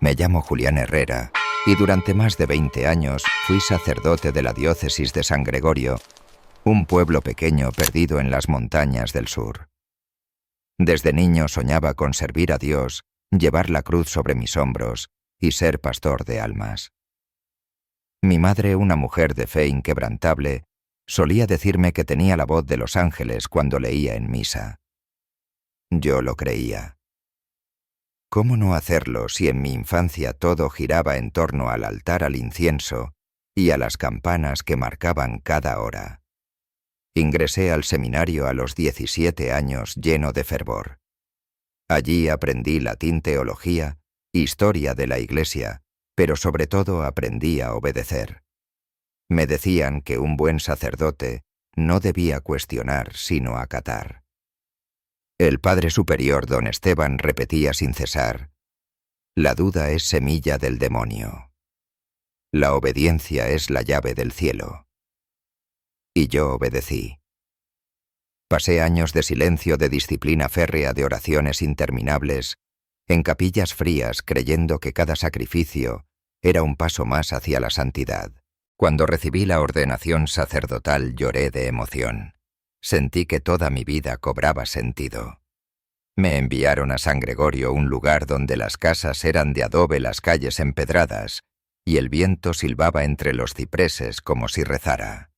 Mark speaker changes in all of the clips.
Speaker 1: Me llamo Julián Herrera y durante más de 20 años fui sacerdote de la diócesis de San Gregorio, un pueblo pequeño perdido en las montañas del sur. Desde niño soñaba con servir a Dios, llevar la cruz sobre mis hombros y ser pastor de almas. Mi madre, una mujer de fe inquebrantable, solía decirme que tenía la voz de los ángeles cuando leía en misa. Yo lo creía. ¿Cómo no hacerlo si en mi infancia todo giraba en torno al altar al incienso y a las campanas que marcaban cada hora? Ingresé al seminario a los 17 años lleno de fervor. Allí aprendí latín, teología, historia de la Iglesia, pero sobre todo aprendí a obedecer. Me decían que un buen sacerdote no debía cuestionar sino acatar. El Padre Superior don Esteban repetía sin cesar: la duda es semilla del demonio. La obediencia es la llave del cielo. Y yo obedecí. Pasé años de silencio, de disciplina férrea, de oraciones interminables, en capillas frías creyendo que cada sacrificio era un paso más hacia la santidad. Cuando recibí la ordenación sacerdotal lloré de emoción. Sentí que toda mi vida cobraba sentido. Me enviaron a San Gregorio, un lugar donde las casas eran de adobe, las calles empedradas, y el viento silbaba entre los cipreses como si rezara.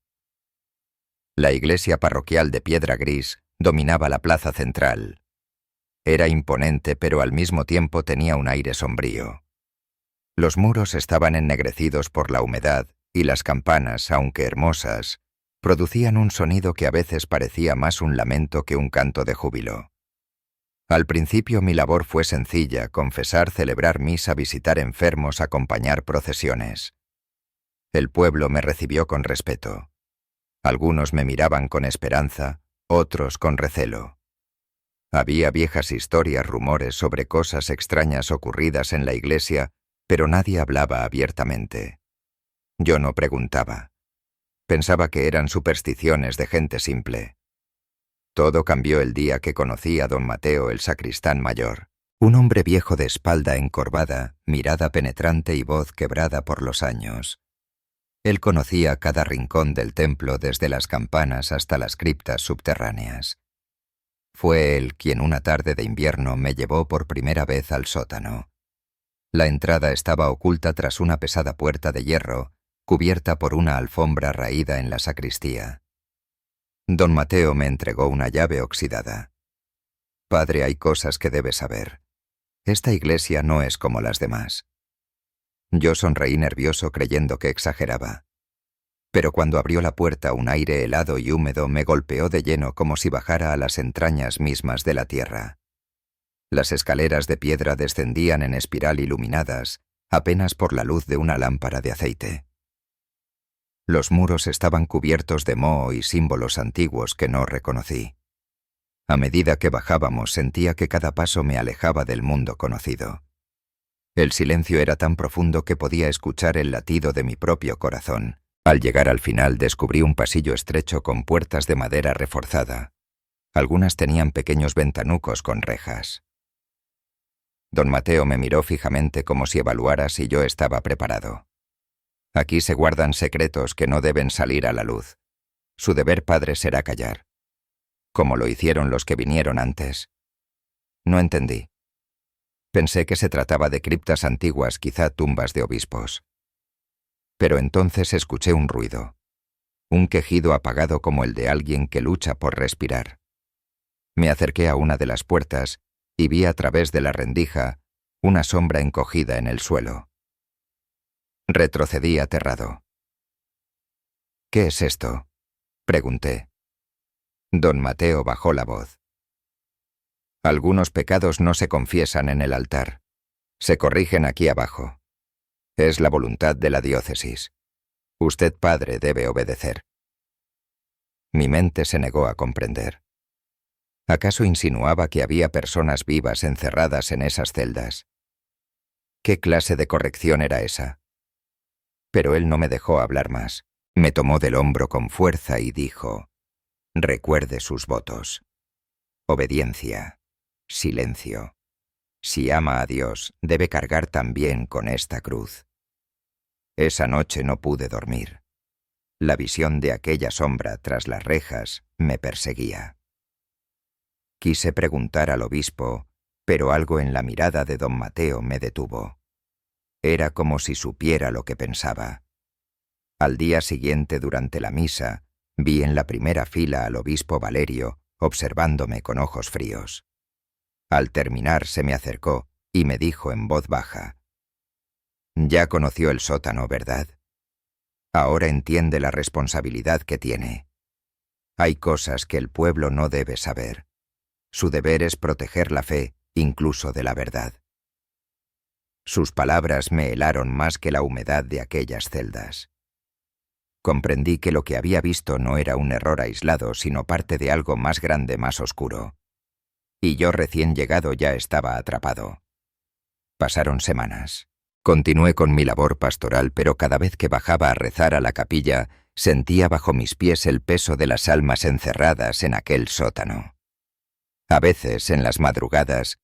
Speaker 1: La iglesia parroquial de piedra gris dominaba la plaza central. Era imponente, pero al mismo tiempo tenía un aire sombrío. Los muros estaban ennegrecidos por la humedad y las campanas, aunque hermosas, producían un sonido que a veces parecía más un lamento que un canto de júbilo. Al principio mi labor fue sencilla: confesar, celebrar misa, visitar enfermos, acompañar procesiones. El pueblo me recibió con respeto. Algunos me miraban con esperanza, otros con recelo. Había viejas historias, rumores sobre cosas extrañas ocurridas en la iglesia, pero nadie hablaba abiertamente. Yo no preguntaba. Pensaba que eran supersticiones de gente simple. Todo cambió el día que conocí a don Mateo, el sacristán mayor. Un hombre viejo de espalda encorvada, mirada penetrante y voz quebrada por los años. Él conocía cada rincón del templo, desde las campanas hasta las criptas subterráneas. Fue él quien una tarde de invierno me llevó por primera vez al sótano. La entrada estaba oculta tras una pesada puerta de hierro, cubierta por una alfombra raída en la sacristía. Don Mateo me entregó una llave oxidada. Padre, hay cosas que debes saber. Esta iglesia no es como las demás. Yo sonreí nervioso creyendo que exageraba. Pero cuando abrió la puerta, un aire helado y húmedo me golpeó de lleno como si bajara a las entrañas mismas de la tierra. Las escaleras de piedra descendían en espiral iluminadas, apenas por la luz de una lámpara de aceite. Los muros estaban cubiertos de moho y símbolos antiguos que no reconocí. A medida que bajábamos sentía que cada paso me alejaba del mundo conocido. El silencio era tan profundo que podía escuchar el latido de mi propio corazón. Al llegar al final descubrí un pasillo estrecho con puertas de madera reforzada. Algunas tenían pequeños ventanucos con rejas. Don Mateo me miró fijamente como si evaluara si yo estaba preparado. Aquí se guardan secretos que no deben salir a la luz. Su deber, padre, será callar, como lo hicieron los que vinieron antes. No entendí. Pensé que se trataba de criptas antiguas, quizá tumbas de obispos. Pero entonces escuché un ruido, un quejido apagado como el de alguien que lucha por respirar. Me acerqué a una de las puertas y vi a través de la rendija una sombra encogida en el suelo. Retrocedí aterrado. «¿Qué es esto?», pregunté. Don Mateo bajó la voz. «Algunos pecados no se confiesan en el altar. Se corrigen aquí abajo. Es la voluntad de la diócesis. Usted, padre, debe obedecer». Mi mente se negó a comprender. ¿Acaso insinuaba que había personas vivas encerradas en esas celdas? ¿Qué clase de corrección era esa? Pero él no me dejó hablar más. Me tomó del hombro con fuerza y dijo: «Recuerde sus votos. Obediencia, silencio, Si ama a Dios, debe cargar también con esta cruz. Esa noche no pude dormir. La visión de aquella sombra tras las rejas me perseguía. Quise preguntar al obispo, pero algo en la mirada de don Mateo me detuvo. Era como si supiera lo que pensaba. Al día siguiente, durante la misa, vi en la primera fila al obispo Valerio observándome con ojos fríos. Al terminar se me acercó y me dijo en voz baja: «Ya conoció el sótano, ¿verdad? Ahora entiende la responsabilidad que tiene. Hay cosas que el pueblo no debe saber. Su deber es proteger la fe, incluso de la verdad». Sus palabras me helaron más que la humedad de aquellas celdas. Comprendí que lo que había visto no era un error aislado, sino parte de algo más grande, más oscuro. Y yo, recién llegado, ya estaba atrapado. Pasaron semanas. Continué con mi labor pastoral, pero cada vez que bajaba a rezar a la capilla, sentía bajo mis pies el peso de las almas encerradas en aquel sótano. A veces, en las madrugadas,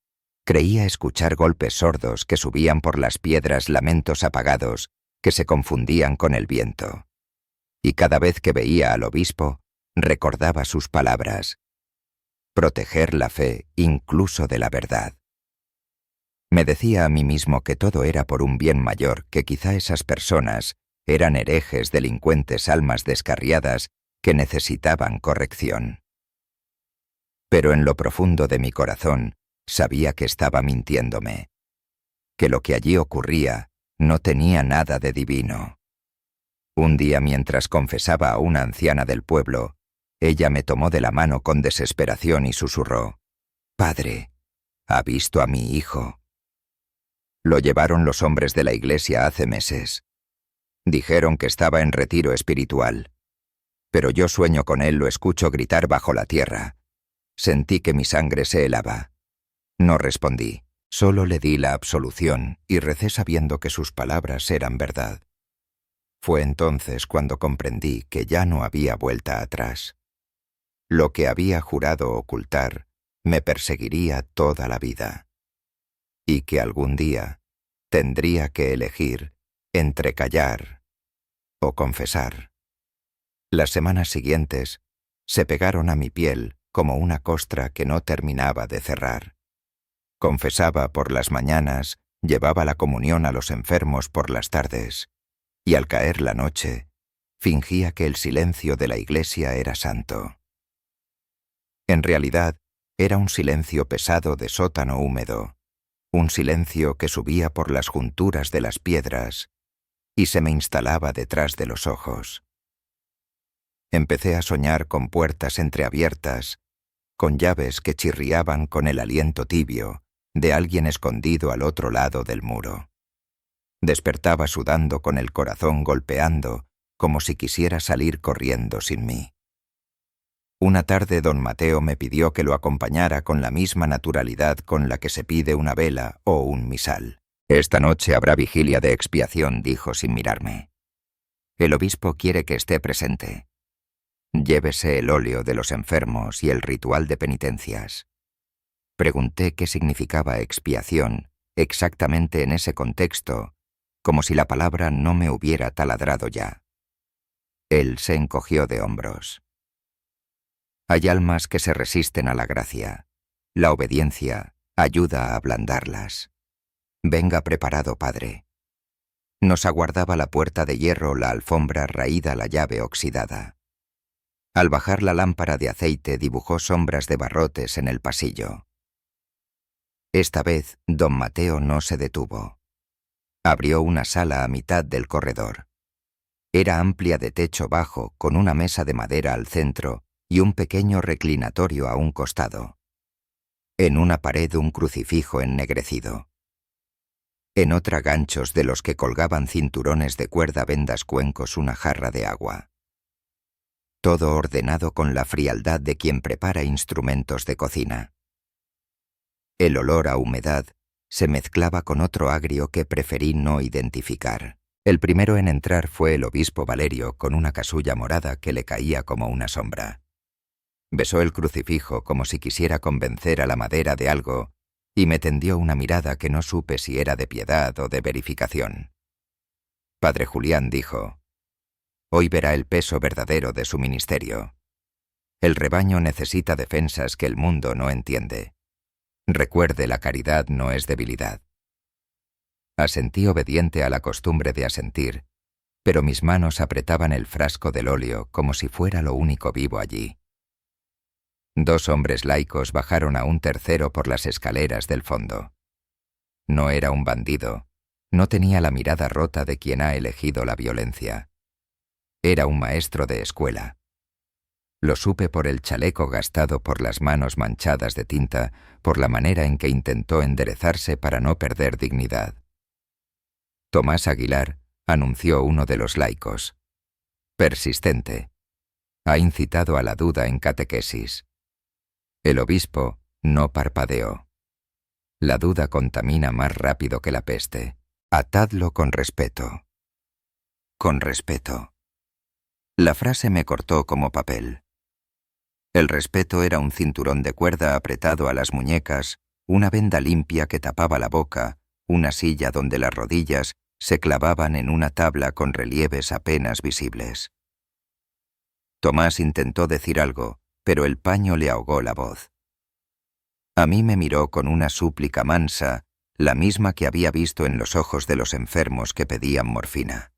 Speaker 1: creía escuchar golpes sordos que subían por las piedras, lamentos apagados que se confundían con el viento. Y cada vez que veía al obispo, recordaba sus palabras: proteger la fe, incluso de la verdad. Me decía a mí mismo que todo era por un bien mayor, que quizá esas personas eran herejes, delincuentes, almas descarriadas que necesitaban corrección. Pero en lo profundo de mi corazón sabía que estaba mintiéndome, que lo que allí ocurría no tenía nada de divino. Un día, mientras confesaba a una anciana del pueblo, ella me tomó de la mano con desesperación y susurró: «Padre, ¿ha visto a mi hijo?» Lo llevaron los hombres de la iglesia hace meses. Dijeron que estaba en retiro espiritual. Pero yo sueño con él, lo escucho gritar bajo la tierra. Sentí que mi sangre se helaba. No respondí, solo le di la absolución y recé sabiendo que sus palabras eran verdad. Fue entonces cuando comprendí que ya no había vuelta atrás. Lo que había jurado ocultar me perseguiría toda la vida. Y que algún día tendría que elegir entre callar o confesar. Las semanas siguientes se pegaron a mi piel como una costra que no terminaba de cerrar. Confesaba por las mañanas, llevaba la comunión a los enfermos por las tardes, y al caer la noche, fingía que el silencio de la iglesia era santo. En realidad, era un silencio pesado de sótano húmedo, un silencio que subía por las junturas de las piedras y se me instalaba detrás de los ojos. Empecé a soñar con puertas entreabiertas, con llaves que chirriaban con el aliento tibio de alguien escondido al otro lado del muro. Despertaba sudando, con el corazón golpeando, como si quisiera salir corriendo sin mí. Una tarde don Mateo me pidió que lo acompañara con la misma naturalidad con la que se pide una vela o un misal. «Esta noche habrá vigilia de expiación», dijo sin mirarme. «El obispo quiere que esté presente. Llévese el óleo de los enfermos y el ritual de penitencias». Pregunté qué significaba expiación exactamente en ese contexto, como si la palabra no me hubiera taladrado ya. Él se encogió de hombros. «Hay almas que se resisten a la gracia. La obediencia ayuda a ablandarlas. Venga preparado, padre». Nos aguardaba la puerta de hierro, la alfombra raída, la llave oxidada. Al bajar la lámpara de aceite dibujó sombras de barrotes en el pasillo. Esta vez don Mateo no se detuvo. Abrió una sala a mitad del corredor. Era amplia, de techo bajo, con una mesa de madera al centro y un pequeño reclinatorio a un costado. En una pared un crucifijo ennegrecido. En otra, ganchos de los que colgaban cinturones de cuerda, vendas, cuencos, una jarra de agua. Todo ordenado con la frialdad de quien prepara instrumentos de cocina. El olor a humedad se mezclaba con otro agrio que preferí no identificar. El primero en entrar fue el obispo Valerio, con una casulla morada que le caía como una sombra. Besó el crucifijo como si quisiera convencer a la madera de algo y me tendió una mirada que no supe si era de piedad o de verificación. Padre Julián dijo: «Hoy verá el peso verdadero de su ministerio. El rebaño necesita defensas que el mundo no entiende. Recuerde, la caridad no es debilidad». Asentí obediente a la costumbre de asentir, pero mis manos apretaban el frasco del óleo como si fuera lo único vivo allí. 2 hombres laicos bajaron a un tercero por las escaleras del fondo. No era un bandido, no tenía la mirada rota de quien ha elegido la violencia. Era un maestro de escuela. Lo supe por el chaleco gastado, por las manos manchadas de tinta, por la manera en que intentó enderezarse para no perder dignidad. Tomás Aguilar, anunció uno de los laicos. Persistente. Ha incitado a la duda en catequesis. El obispo no parpadeó. La duda contamina más rápido que la peste. Atadlo con respeto. Con respeto. La frase me cortó como papel. El respeto era un cinturón de cuerda apretado a las muñecas, una venda limpia que tapaba la boca, una silla donde las rodillas se clavaban en una tabla con relieves apenas visibles. Tomás intentó decir algo, pero el paño le ahogó la voz. A mí me miró con una súplica mansa, la misma que había visto en los ojos de los enfermos que pedían morfina.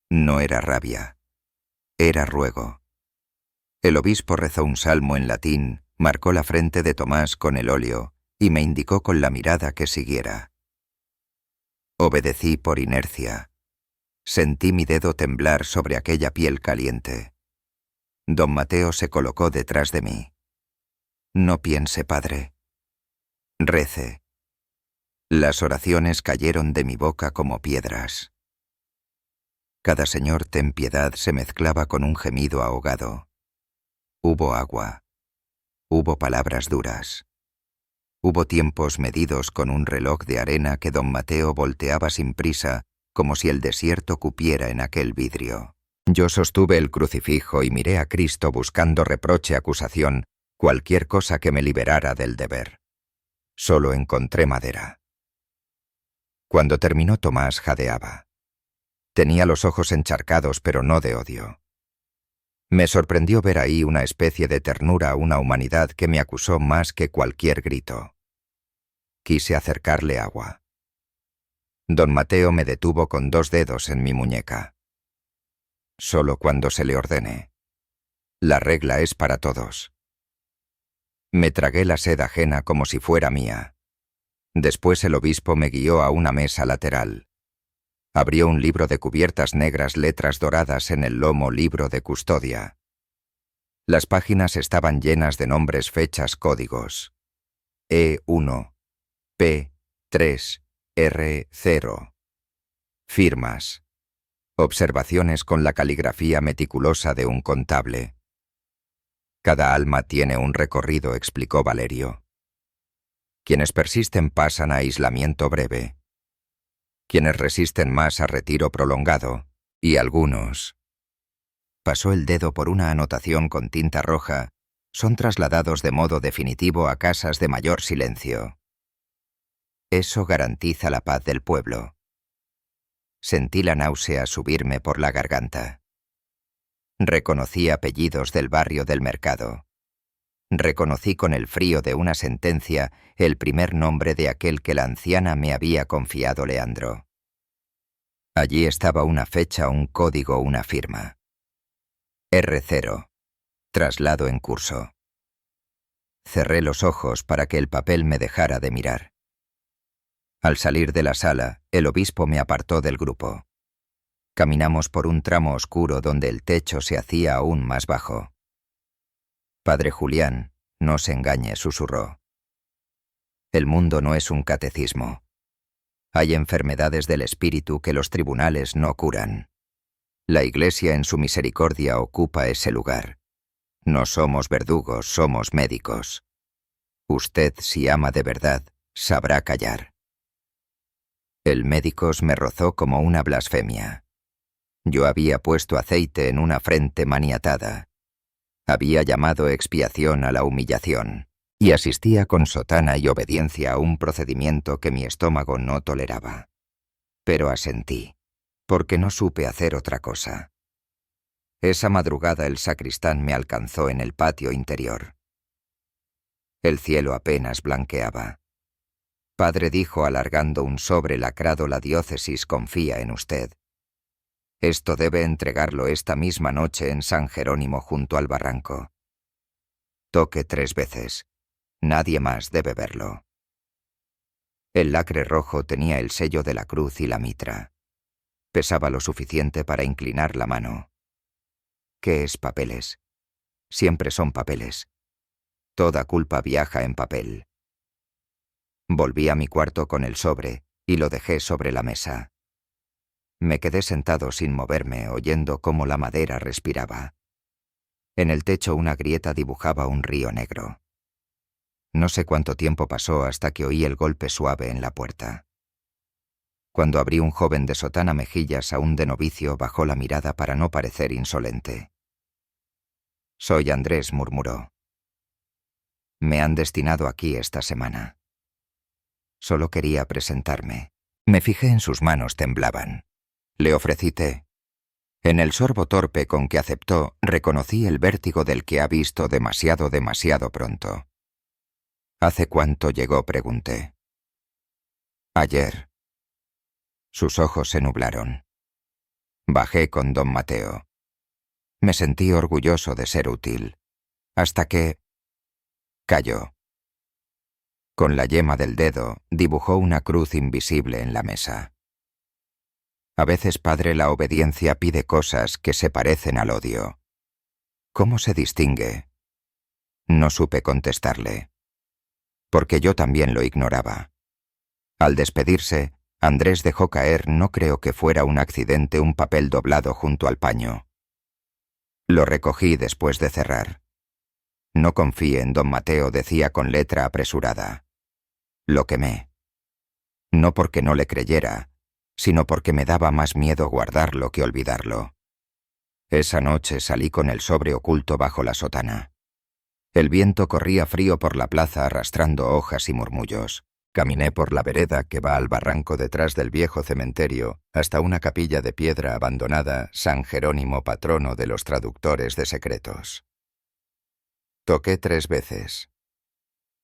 Speaker 1: No era rabia, era ruego. El obispo rezó un salmo en latín, marcó la frente de Tomás con el óleo y me indicó con la mirada que siguiera. Obedecí por inercia. Sentí mi dedo temblar sobre aquella piel caliente. Don Mateo se colocó detrás de mí. No piense, padre. Rece. Las oraciones cayeron de mi boca como piedras. Cada Señor ten piedad se mezclaba con un gemido ahogado. Hubo agua. Hubo palabras duras. Hubo tiempos medidos con un reloj de arena que don Mateo volteaba sin prisa, como si el desierto cupiera en aquel vidrio. Yo sostuve el crucifijo y miré a Cristo buscando reproche, acusación, cualquier cosa que me liberara del deber. Solo encontré madera. Cuando terminó, Tomás jadeaba. Tenía los ojos encharcados, pero no de odio. Me sorprendió ver ahí una especie de ternura a una humanidad que me acusó más que cualquier grito. Quise acercarle agua. Don Mateo me detuvo con 2 dedos en mi muñeca. Solo cuando se le ordene. La regla es para todos. Me tragué la sed ajena como si fuera mía. Después el obispo me guió a una mesa lateral. Abrió un libro de cubiertas negras, letras doradas en el lomo, libro de custodia. Las páginas estaban llenas de nombres, fechas, códigos. E1, P3, R0. Firmas. Observaciones con la caligrafía meticulosa de un contable. Cada alma tiene un recorrido, explicó Valerio. Quienes persisten pasan a aislamiento breve. Quienes resisten más a retiro prolongado, y algunos. Pasó el dedo por una anotación con tinta roja, son trasladados de modo definitivo a casas de mayor silencio. Eso garantiza la paz del pueblo. Sentí la náusea subirme por la garganta. Reconocí apellidos del barrio del mercado. Reconocí con el frío de una sentencia el primer nombre de aquel que la anciana me había confiado, Leandro. Allí estaba una fecha, un código, una firma. R0. Traslado en curso. Cerré los ojos para que el papel me dejara de mirar. Al salir de la sala, el obispo me apartó del grupo. Caminamos por un tramo oscuro donde el techo se hacía aún más bajo. Padre Julián, no se engañe, susurró. El mundo no es un catecismo. Hay enfermedades del espíritu que los tribunales no curan. La Iglesia en su misericordia ocupa ese lugar. No somos verdugos, somos médicos. Usted, si ama de verdad, sabrá callar. El médicos me rozó como una blasfemia. Yo había puesto aceite en una frente maniatada. Había llamado expiación a la humillación. y asistía con sotana y obediencia a un procedimiento que mi estómago no toleraba. Pero asentí, porque no supe hacer otra cosa. Esa madrugada el sacristán me alcanzó en el patio interior. El cielo apenas blanqueaba. Padre dijo alargando un sobre lacrado: la diócesis confía en usted. Esto debe entregarlo esta misma noche en San Jerónimo junto al barranco. Toque 3 veces. Nadie más debe verlo. El lacre rojo tenía el sello de la cruz y la mitra. Pesaba lo suficiente para inclinar la mano. ¿Qué es papeles? Siempre son papeles. Toda culpa viaja en papel. Volví a mi cuarto con el sobre y lo dejé sobre la mesa. Me quedé sentado sin moverme, oyendo cómo la madera respiraba. En el techo una grieta dibujaba un río negro. No sé cuánto tiempo pasó hasta que oí el golpe suave en la puerta. Cuando abrí, un joven de sotana mejillas aún de novicio bajó la mirada para no parecer insolente. «Soy Andrés», murmuró. «Me han destinado aquí esta semana». Solo quería presentarme. Me fijé en sus manos, temblaban. Le ofrecí té. En el sorbo torpe con que aceptó, reconocí el vértigo del que ha visto demasiado pronto. «¿Hace cuánto llegó?», pregunté. «Ayer». Sus ojos se nublaron. Bajé con don Mateo. Me sentí orgulloso de ser útil, hasta que... Calló. Con la yema del dedo dibujó una cruz invisible en la mesa. A veces, padre, la obediencia pide cosas que se parecen al odio. ¿Cómo se distingue? No supe contestarle, porque yo también lo ignoraba. Al despedirse, Andrés dejó caer, no creo que fuera un accidente, un papel doblado junto al paño. Lo recogí después de cerrar. «No confíe en don Mateo», decía con letra apresurada. Lo quemé. No porque no le creyera, sino porque me daba más miedo guardarlo que olvidarlo. Esa noche salí con el sobre oculto bajo la sotana. El viento corría frío por la plaza arrastrando hojas y murmullos. Caminé por la vereda que va al barranco detrás del viejo cementerio hasta una capilla de piedra abandonada, San Jerónimo, patrono de los traductores de secretos. Toqué 3 veces.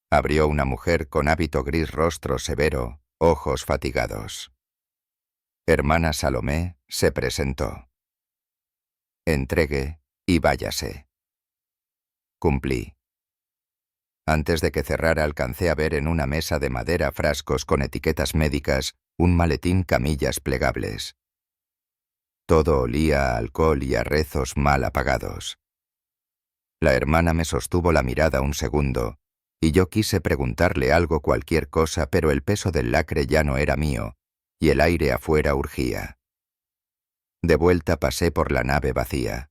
Speaker 1: Abrió una mujer con hábito gris, rostro severo, ojos fatigados. Hermana Salomé se presentó. Entregue y váyase. Cumplí. Antes de que cerrara alcancé a ver en una mesa de madera frascos con etiquetas médicas, un maletín, camillas plegables. Todo olía a alcohol y a rezos mal apagados. La hermana me sostuvo la mirada un segundo, y yo quise preguntarle algo, cualquier cosa, pero el peso del lacre ya no era mío, y el aire afuera urgía. De vuelta pasé por la nave vacía.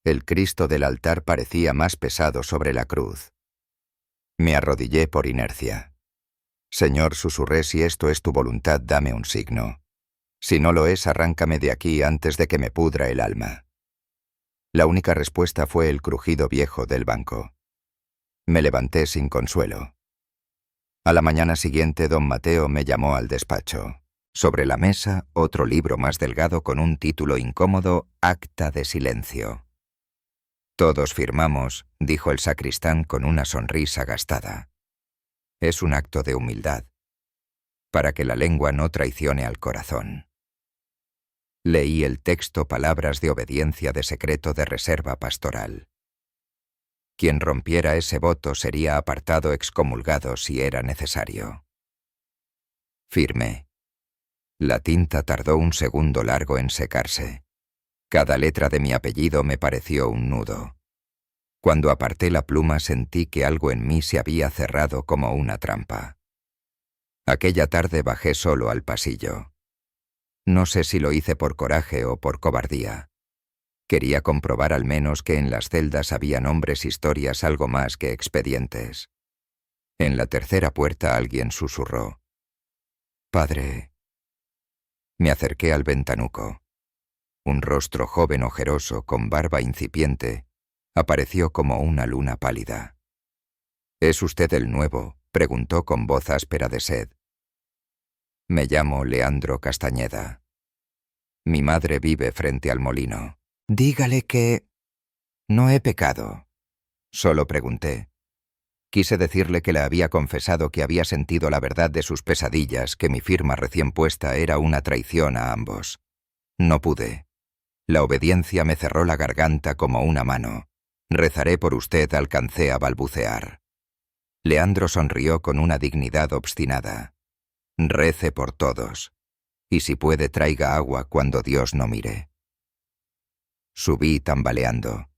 Speaker 1: El Cristo del altar parecía más pesado sobre la cruz. Me arrodillé por inercia. «Señor», susurré, «si esto es tu voluntad, dame un signo. Si no lo es, arráncame de aquí antes de que me pudra el alma». La única respuesta fue el crujido viejo del banco. Me levanté sin consuelo. A la mañana siguiente, don Mateo me llamó al despacho. Sobre la mesa, otro libro más delgado con un título incómodo: «Acta de silencio». «Todos firmamos», dijo el sacristán con una sonrisa gastada. «Es un acto de humildad, para que la lengua no traicione al corazón». Leí el texto, palabras de obediencia, de secreto, de reserva pastoral. Quien rompiera ese voto sería apartado, excomulgado si era necesario. Firmé. La tinta tardó un segundo largo en secarse. Cada letra de mi apellido me pareció un nudo. Cuando aparté la pluma sentí que algo en mí se había cerrado como una trampa. Aquella tarde bajé solo al pasillo. No sé si lo hice por coraje o por cobardía. Quería comprobar al menos que en las celdas había nombres, historias, algo más que expedientes. En la tercera puerta alguien susurró: «Padre». Me acerqué al ventanuco. Un rostro joven ojeroso, con barba incipiente, apareció como una luna pálida. ¿Es usted el nuevo?, preguntó con voz áspera de sed. Me llamo Leandro Castañeda. Mi madre vive frente al molino. Dígale que... No he pecado. Solo pregunté. Quise decirle que le había confesado que había sentido la verdad de sus pesadillas, que mi firma recién puesta era una traición a ambos. No pude. La obediencia me cerró la garganta como una mano. Rezaré por usted, alcancé a balbucear. Leandro sonrió con una dignidad obstinada. Rece por todos. Y si puede, traiga agua cuando Dios no mire. Subí tambaleando.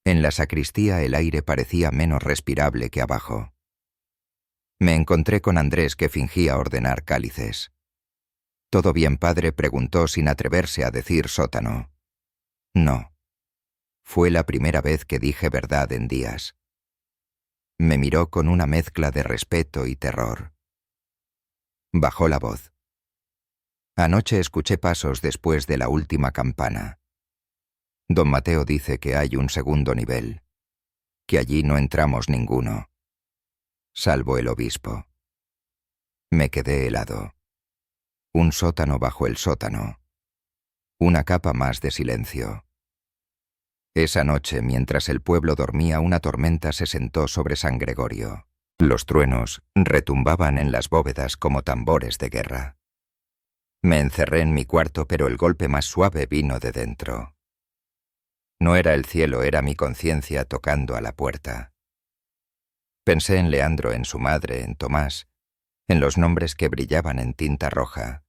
Speaker 1: En la sacristía el aire parecía menos respirable que abajo. Me encontré con Andrés, que fingía ordenar cálices. ¿Todo bien, padre?, preguntó sin atreverse a decir sótano. No. Fue la primera vez que dije verdad en días. Me miró con una mezcla de respeto y terror. Bajó la voz. Anoche escuché pasos después de la última campana. Don Mateo dice que hay un segundo nivel, que allí no entramos ninguno, salvo el obispo. Me quedé helado. Un sótano bajo el sótano. Una capa más de silencio. Esa noche, mientras el pueblo dormía, una tormenta se sentó sobre San Gregorio. Los truenos retumbaban en las bóvedas como tambores de guerra. Me encerré en mi cuarto, pero el golpe más suave vino de dentro. No era el cielo, era mi conciencia tocando a la puerta. Pensé en Leandro, en su madre, en Tomás, en los nombres que brillaban en tinta roja.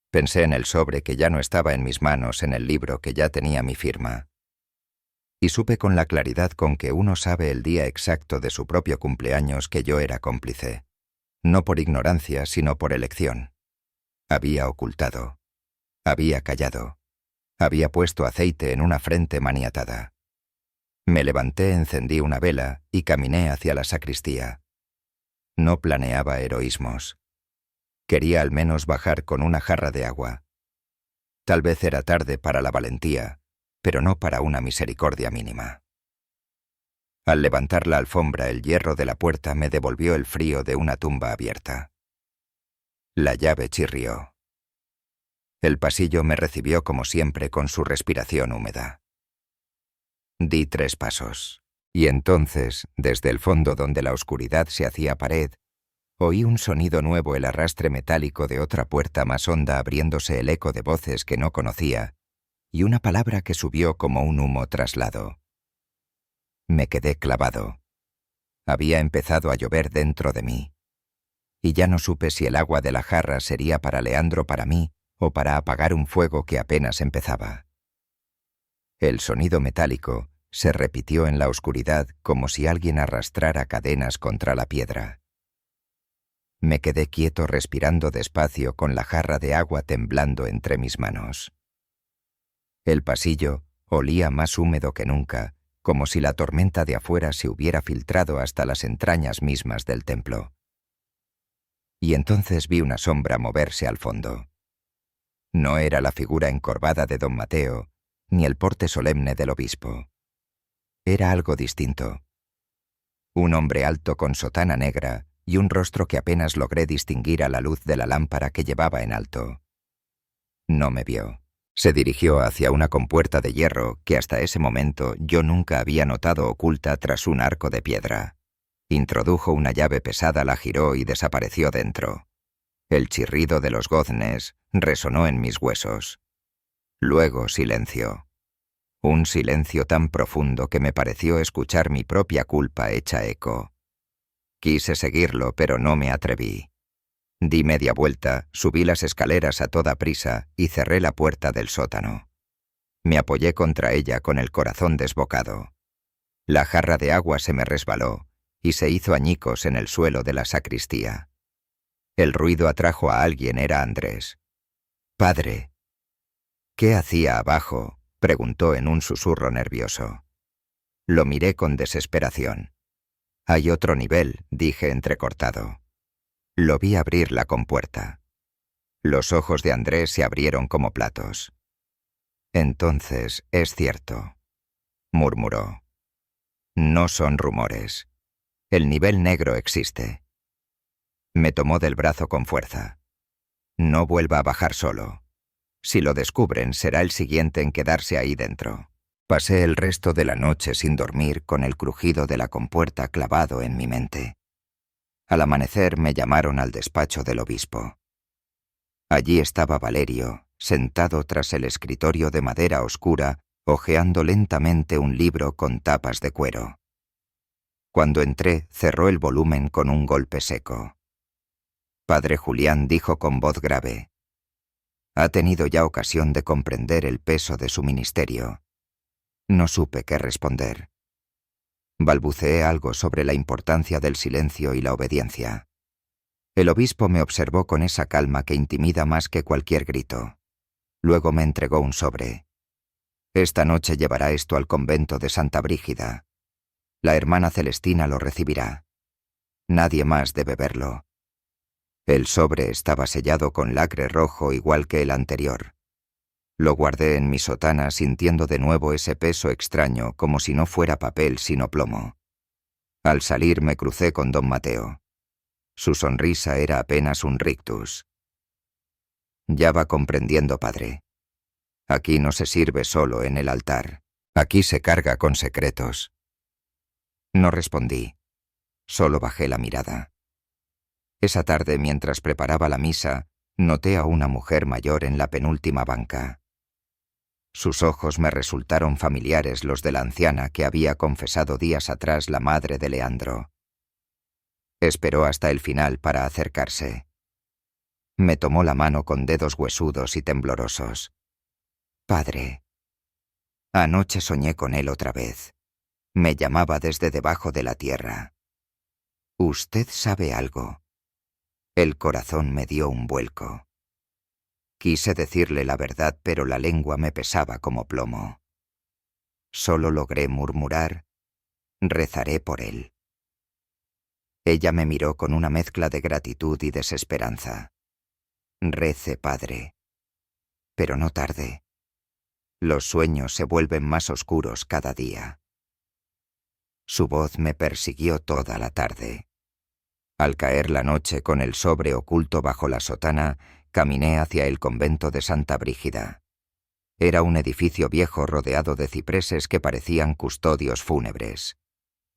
Speaker 1: Pensé en el sobre que ya no estaba en mis manos, en el libro que ya tenía mi firma. Y supe con la claridad con que uno sabe el día exacto de su propio cumpleaños que yo era cómplice. No por ignorancia, sino por elección. Había ocultado. Había callado. Había puesto aceite en una frente maniatada. Me levanté, encendí una vela y caminé hacia la sacristía. No planeaba heroísmos. Quería al menos bajar con una jarra de agua. Tal vez era tarde para la valentía, pero no para una misericordia mínima. Al levantar la alfombra, el hierro de la puerta me devolvió el frío de una tumba abierta. La llave chirrió. El pasillo me recibió como siempre con su respiración húmeda. Di 3 pasos, y entonces, desde el fondo donde la oscuridad se hacía pared, oí un sonido nuevo, el arrastre metálico de otra puerta más honda, abriéndose el eco de voces que no conocía, y una palabra que subió como un humo traslado. Me quedé clavado. Había empezado a llover dentro de mí, y ya no supe si el agua de la jarra sería para Leandro, para mí, o para apagar un fuego que apenas empezaba. El sonido metálico se repitió en la oscuridad como si alguien arrastrara cadenas contra la piedra. Me quedé quieto, respirando despacio, con la jarra de agua temblando entre mis manos. El pasillo olía más húmedo que nunca, como si la tormenta de afuera se hubiera filtrado hasta las entrañas mismas del templo. Y entonces vi una sombra moverse al fondo. No era la figura encorvada de don Mateo, ni el porte solemne del obispo. Era algo distinto. Un hombre alto con sotana negra y un rostro que apenas logré distinguir a la luz de la lámpara que llevaba en alto. No me vio. Se dirigió hacia una compuerta de hierro que hasta ese momento yo nunca había notado oculta tras un arco de piedra. Introdujo una llave pesada, la giró y desapareció dentro. El chirrido de los goznes resonó en mis huesos. Luego silencio. Un silencio tan profundo que me pareció escuchar mi propia culpa hecha eco. Quise seguirlo, pero no me atreví. Di media vuelta, subí las escaleras a toda prisa y cerré la puerta del sótano. Me apoyé contra ella con el corazón desbocado. La jarra de agua se me resbaló y se hizo añicos en el suelo de la sacristía. El ruido atrajo a alguien, era Andrés. «Padre». «¿Qué hacía abajo?», preguntó en un susurro nervioso. Lo miré con desesperación. «Hay otro nivel», dije entrecortado. Lo vi abrir la compuerta. Los ojos de Andrés se abrieron como platos. «Entonces, es cierto», murmuró. «No son rumores. El nivel negro existe. Me tomó del brazo con fuerza. No vuelva a bajar solo. Si lo descubren, será el siguiente en quedarse ahí dentro. Pasé el resto de la noche sin dormir con el crujido de la compuerta clavado en mi mente. Al amanecer me llamaron al despacho del obispo. Allí estaba Valerio, sentado tras el escritorio de madera oscura, hojeando lentamente un libro con tapas de cuero. Cuando entré, cerró el volumen con un golpe seco. Padre Julián dijo con voz grave: «Ha tenido ya ocasión de comprender el peso de su ministerio». No supe qué responder. Balbuceé algo sobre la importancia del silencio y la obediencia. El obispo me observó con esa calma que intimida más que cualquier grito. Luego me entregó un sobre. «Esta noche llevará esto al convento de Santa Brígida. La hermana Celestina lo recibirá. Nadie más debe verlo». El sobre estaba sellado con lacre rojo igual que el anterior. Lo guardé en mi sotana sintiendo de nuevo ese peso extraño como si no fuera papel sino plomo. Al salir me crucé con don Mateo. Su sonrisa era apenas un rictus. «Ya va comprendiendo, padre. Aquí no se sirve solo en el altar. Aquí se carga con secretos». No respondí. Solo bajé la mirada. Esa tarde, mientras preparaba la misa, noté a una mujer mayor en la penúltima banca. Sus ojos me resultaron familiares, los de la anciana que había confesado días atrás la madre de Leandro. Esperó hasta el final para acercarse. Me tomó la mano con dedos huesudos y temblorosos. «Padre, anoche soñé con él otra vez. Me llamaba desde debajo de la tierra. Usted sabe algo». El corazón me dio un vuelco. Quise decirle la verdad, pero la lengua me pesaba como plomo. Solo logré murmurar: «Rezaré por él». Ella me miró con una mezcla de gratitud y desesperanza. «Rece, padre. Pero no tarde. Los sueños se vuelven más oscuros cada día». Su voz me persiguió toda la tarde. Al caer la noche con el sobre oculto bajo la sotana, caminé hacia el convento de Santa Brígida. Era un edificio viejo rodeado de cipreses que parecían custodios fúnebres.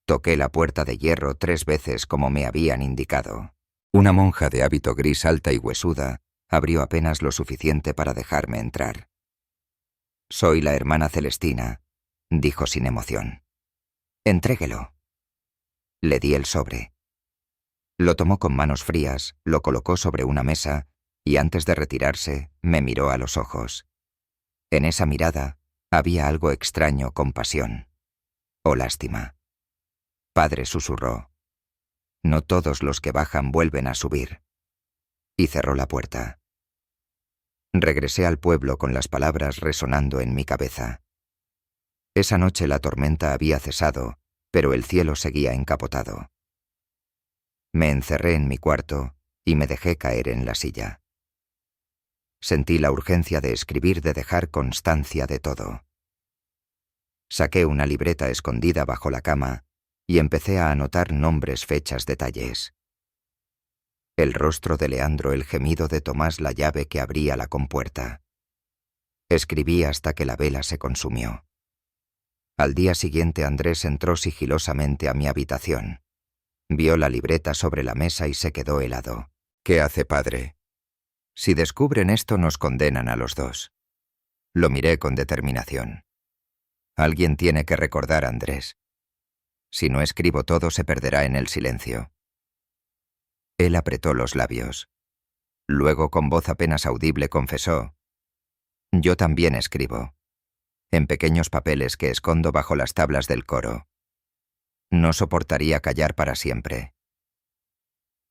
Speaker 1: Toqué la puerta de hierro 3 veces como me habían indicado. Una monja de hábito gris alta y huesuda abrió apenas lo suficiente para dejarme entrar. «Soy la hermana Celestina», dijo sin emoción. «Entréguelo». Le di el sobre. Lo tomó con manos frías, lo colocó sobre una mesa y antes de retirarse me miró a los ojos. En esa mirada había algo extraño, compasión o lástima. «Padre», susurró, «no todos los que bajan vuelven a subir». Y cerró la puerta. Regresé al pueblo con las palabras resonando en mi cabeza. Esa noche la tormenta había cesado, pero el cielo seguía encapotado. Me encerré en mi cuarto y me dejé caer en la silla. Sentí la urgencia de escribir, de dejar constancia de todo. Saqué una libreta escondida bajo la cama y empecé a anotar nombres, fechas, detalles. El rostro de Leandro, el gemido de Tomás, la llave que abría la compuerta. Escribí hasta que la vela se consumió. Al día siguiente Andrés entró sigilosamente a mi habitación. Vio la libreta sobre la mesa y se quedó helado. «¿Qué hace, padre? Si descubren esto nos condenan a los dos». Lo miré con determinación. «Alguien tiene que recordar a Andrés. Si no escribo todo se perderá en el silencio». Él apretó los labios. Luego, con voz apenas audible, confesó: «Yo también escribo. En pequeños papeles que escondo bajo las tablas del coro. No soportaría callar para siempre».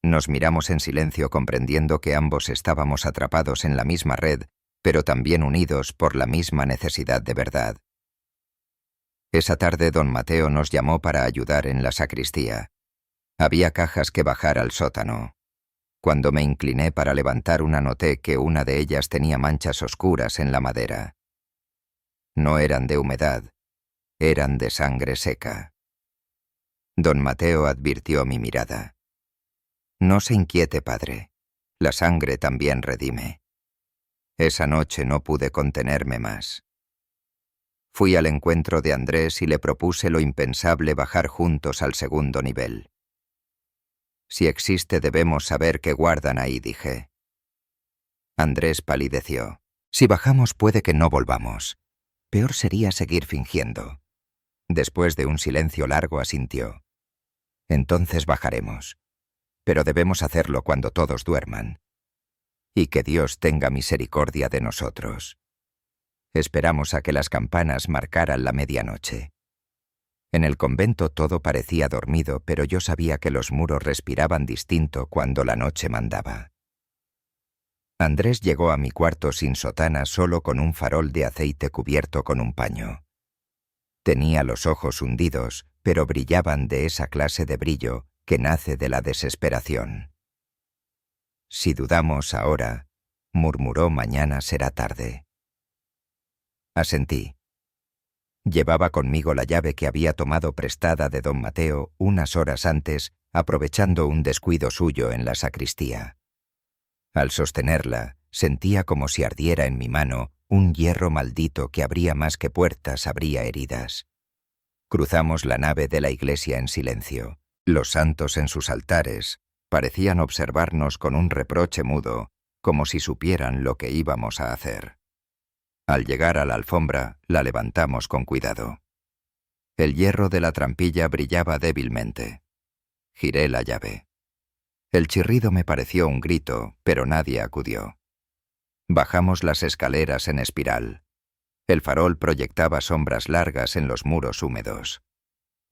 Speaker 1: Nos miramos en silencio, comprendiendo que ambos estábamos atrapados en la misma red, pero también unidos por la misma necesidad de verdad. Esa tarde don Mateo nos llamó para ayudar en la sacristía. Había cajas que bajar al sótano. Cuando me incliné para levantar una, noté que una de ellas tenía manchas oscuras en la madera. No eran de humedad, eran de sangre seca. Don Mateo advirtió mi mirada. No se inquiete, padre. La sangre también redime. Esa noche no pude contenerme más. Fui al encuentro de Andrés y le propuse lo impensable: bajar juntos al segundo nivel. Si existe, debemos saber qué guardan ahí, dije. Andrés palideció. Si bajamos puede que no volvamos. Peor sería seguir fingiendo. Después de un silencio largo asintió. Entonces bajaremos. Pero debemos hacerlo cuando todos duerman. Y que Dios tenga misericordia de nosotros. Esperamos a que las campanas marcaran la medianoche. En el convento todo parecía dormido, pero yo sabía que los muros respiraban distinto cuando la noche mandaba. Andrés llegó a mi cuarto sin sotana, solo con un farol de aceite cubierto con un paño. Tenía los ojos hundidos, pero brillaban de esa clase de brillo que nace de la desesperación. Si dudamos ahora, murmuró, mañana será tarde. Asentí. Llevaba conmigo la llave que había tomado prestada de don Mateo unas horas antes, aprovechando un descuido suyo en la sacristía. Al sostenerla, sentía como si ardiera en mi mano un hierro maldito que abría más que puertas, abría heridas. Cruzamos la nave de la iglesia en silencio. Los santos en sus altares parecían observarnos con un reproche mudo, como si supieran lo que íbamos a hacer. Al llegar a la alfombra, la levantamos con cuidado. El hierro de la trampilla brillaba débilmente. Giré la llave. El chirrido me pareció un grito, pero nadie acudió. Bajamos las escaleras en espiral. El farol proyectaba sombras largas en los muros húmedos.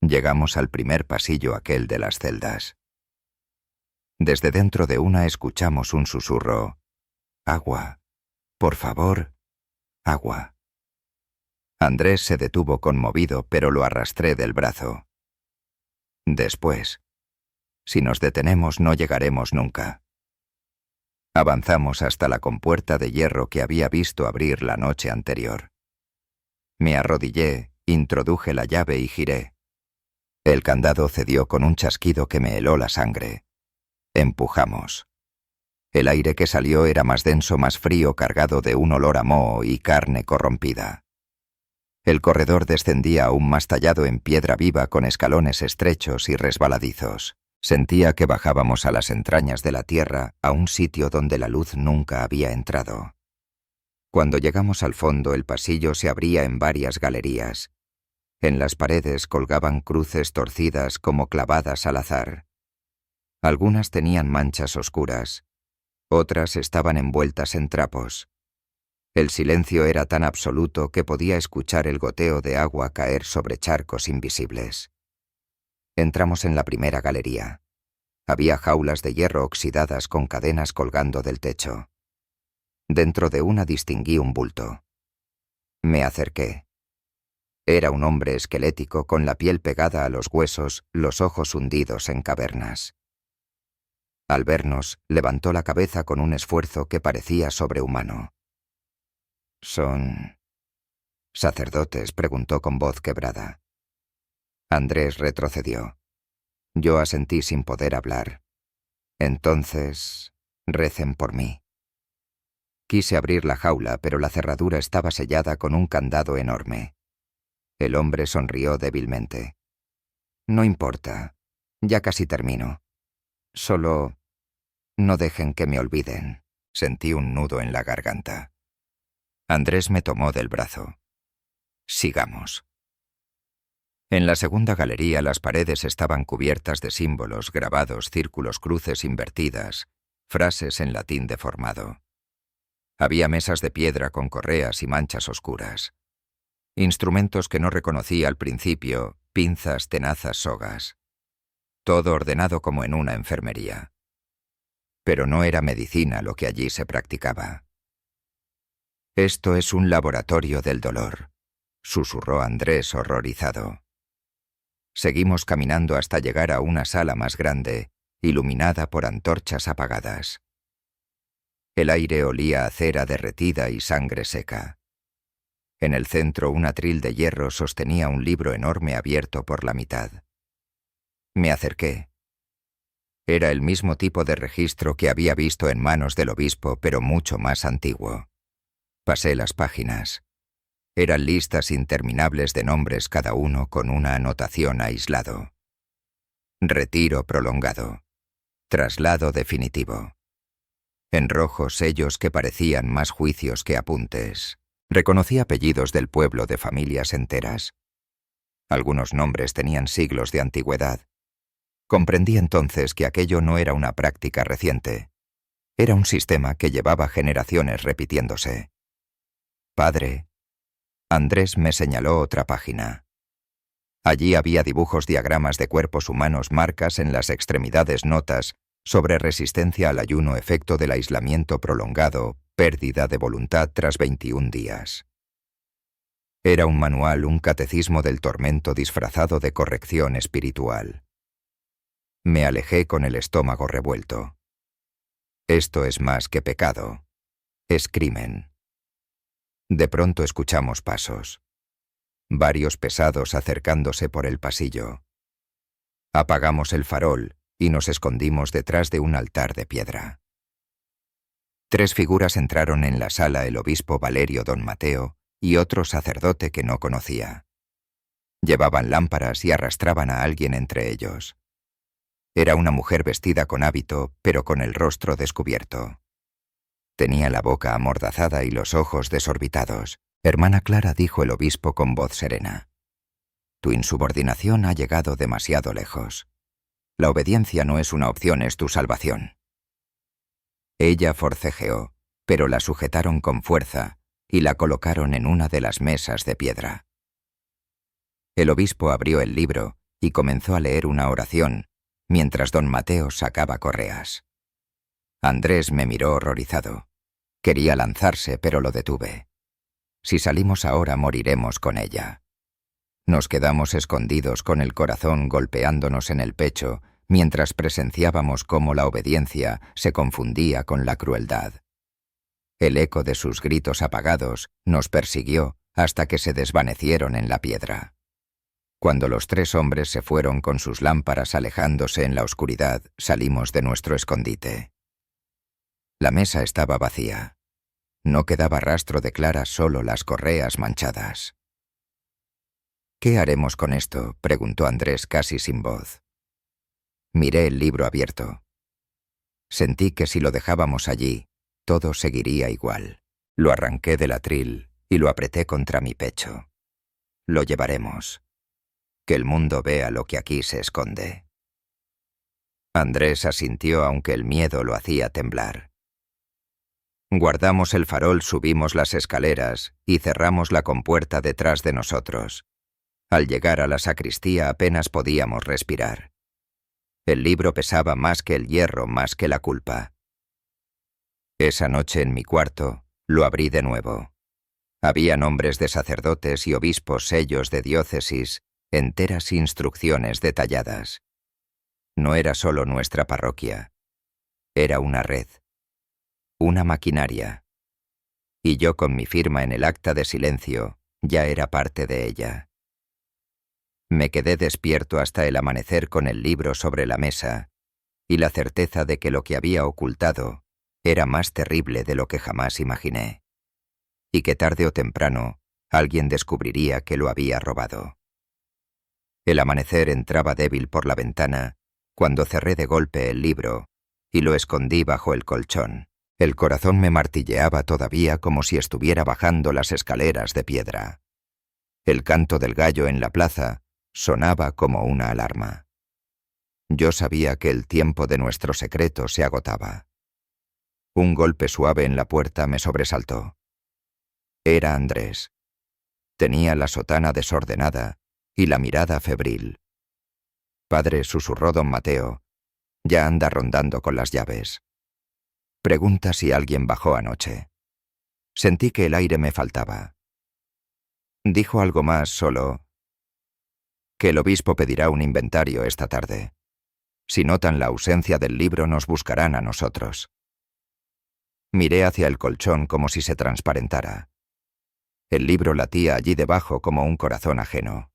Speaker 1: Llegamos al primer pasillo, aquel de las celdas. Desde dentro de una escuchamos un susurro. Agua. Por favor, agua. Andrés se detuvo conmovido, pero lo arrastré del brazo. Después. Si nos detenemos no llegaremos nunca. Avanzamos hasta la compuerta de hierro que había visto abrir la noche anterior. Me arrodillé, introduje la llave y giré. El candado cedió con un chasquido que me heló la sangre. Empujamos. El aire que salió era más denso, más frío, cargado de un olor a moho y carne corrompida. El corredor descendía aún más, tallado en piedra viva, con escalones estrechos y resbaladizos. Sentía que bajábamos a las entrañas de la tierra, a un sitio donde la luz nunca había entrado. Cuando llegamos al fondo, el pasillo se abría en varias galerías. En las paredes colgaban cruces torcidas como clavadas al azar. Algunas tenían manchas oscuras. Otras estaban envueltas en trapos. El silencio era tan absoluto que podía escuchar el goteo de agua caer sobre charcos invisibles. Entramos en la primera galería. Había jaulas de hierro oxidadas con cadenas colgando del techo. Dentro de una distinguí un bulto. Me acerqué. Era un hombre esquelético con la piel pegada a los huesos, los ojos hundidos en cavernas. Al vernos, levantó la cabeza con un esfuerzo que parecía sobrehumano. ¿Son sacerdotes?, preguntó con voz quebrada. Andrés retrocedió. Yo asentí sin poder hablar. Entonces, recen por mí. Quise abrir la jaula, pero la cerradura estaba sellada con un candado enorme. El hombre sonrió débilmente. No importa, ya casi termino. Solo no dejen que me olviden. Sentí un nudo en la garganta. Andrés me tomó del brazo. Sigamos. En la segunda galería las paredes estaban cubiertas de símbolos, grabados, círculos, cruces invertidas, frases en latín deformado. Había mesas de piedra con correas y manchas oscuras. Instrumentos que no reconocí al principio, pinzas, tenazas, sogas. Todo ordenado como en una enfermería. Pero no era medicina lo que allí se practicaba. Esto es un laboratorio del dolor, susurró Andrés horrorizado. Seguimos caminando hasta llegar a una sala más grande, iluminada por antorchas apagadas. El aire olía a cera derretida y sangre seca. En el centro un atril de hierro sostenía un libro enorme abierto por la mitad. Me acerqué. Era el mismo tipo de registro que había visto en manos del obispo, pero mucho más antiguo. Pasé las páginas. Eran listas interminables de nombres, cada uno con una anotación aislado. Retiro prolongado. Traslado definitivo. En rojo, sellos que parecían más juicios que apuntes. Reconocí apellidos del pueblo de familias enteras. Algunos nombres tenían siglos de antigüedad. Comprendí entonces que aquello no era una práctica reciente. Era un sistema que llevaba generaciones repitiéndose. Padre. Andrés me señaló otra página. Allí había dibujos, diagramas de cuerpos humanos, marcas en las extremidades, notas sobre resistencia al ayuno, efecto del aislamiento prolongado, pérdida de voluntad tras 21 días. Era un manual, un catecismo del tormento disfrazado de corrección espiritual. Me alejé con el estómago revuelto. Esto es más que pecado. Es crimen. De pronto escuchamos pasos. Varios pesados acercándose por el pasillo. Apagamos el farol y nos escondimos detrás de un altar de piedra. 3 figuras entraron en la sala: el obispo Valerio don Mateo y otro sacerdote que no conocía. Llevaban lámparas y arrastraban a alguien entre ellos. Era una mujer vestida con hábito, pero con el rostro descubierto. Tenía la boca amordazada y los ojos desorbitados. Hermana Clara, dijo el obispo con voz serena, tu insubordinación ha llegado demasiado lejos. La obediencia no es una opción, es tu salvación. Ella forcejeó, pero la sujetaron con fuerza y la colocaron en una de las mesas de piedra. El obispo abrió el libro y comenzó a leer una oración, mientras don Mateo sacaba correas. Andrés me miró horrorizado. Quería lanzarse, pero lo detuve. Si salimos ahora, moriremos con ella. Nos quedamos escondidos con el corazón golpeándonos en el pecho, mientras presenciábamos cómo la obediencia se confundía con la crueldad. El eco de sus gritos apagados nos persiguió hasta que se desvanecieron en la piedra. Cuando los 3 hombres se fueron con sus lámparas alejándose en la oscuridad, salimos de nuestro escondite. La mesa estaba vacía. No quedaba rastro de Clara, solo las correas manchadas. ¿Qué haremos con esto?, preguntó Andrés casi sin voz. Miré el libro abierto. Sentí que si lo dejábamos allí, todo seguiría igual. Lo arranqué del atril y lo apreté contra mi pecho. Lo llevaremos. Que el mundo vea lo que aquí se esconde. Andrés asintió, aunque el miedo lo hacía temblar. Guardamos el farol, subimos las escaleras y cerramos la compuerta detrás de nosotros. Al llegar a la sacristía apenas podíamos respirar. El libro pesaba más que el hierro, más que la culpa. Esa noche en mi cuarto lo abrí de nuevo. Había nombres de sacerdotes y obispos, sellos de diócesis, enteras instrucciones detalladas. No era solo nuestra parroquia. Era una red. Una maquinaria. Y yo, con mi firma en el acta de silencio, ya era parte de ella. Me quedé despierto hasta el amanecer con el libro sobre la mesa y la certeza de que lo que había ocultado era más terrible de lo que jamás imaginé, y que tarde o temprano alguien descubriría que lo había robado. El amanecer entraba débil por la ventana cuando cerré de golpe el libro y lo escondí bajo el colchón. El corazón me martilleaba todavía como si estuviera bajando las escaleras de piedra. El canto del gallo en la plaza sonaba como una alarma. Yo sabía que el tiempo de nuestro secreto se agotaba. Un golpe suave en la puerta me sobresaltó. Era Andrés. Tenía la sotana desordenada y la mirada febril. Padre, susurró don Mateo, ya anda rondando con las llaves. Pregunta si alguien bajó anoche. Sentí que el aire me faltaba. Dijo algo más, solo que el obispo pedirá un inventario esta tarde. Si notan la ausencia del libro, nos buscarán a nosotros. Miré hacia el colchón como si se transparentara. El libro latía allí debajo como un corazón ajeno.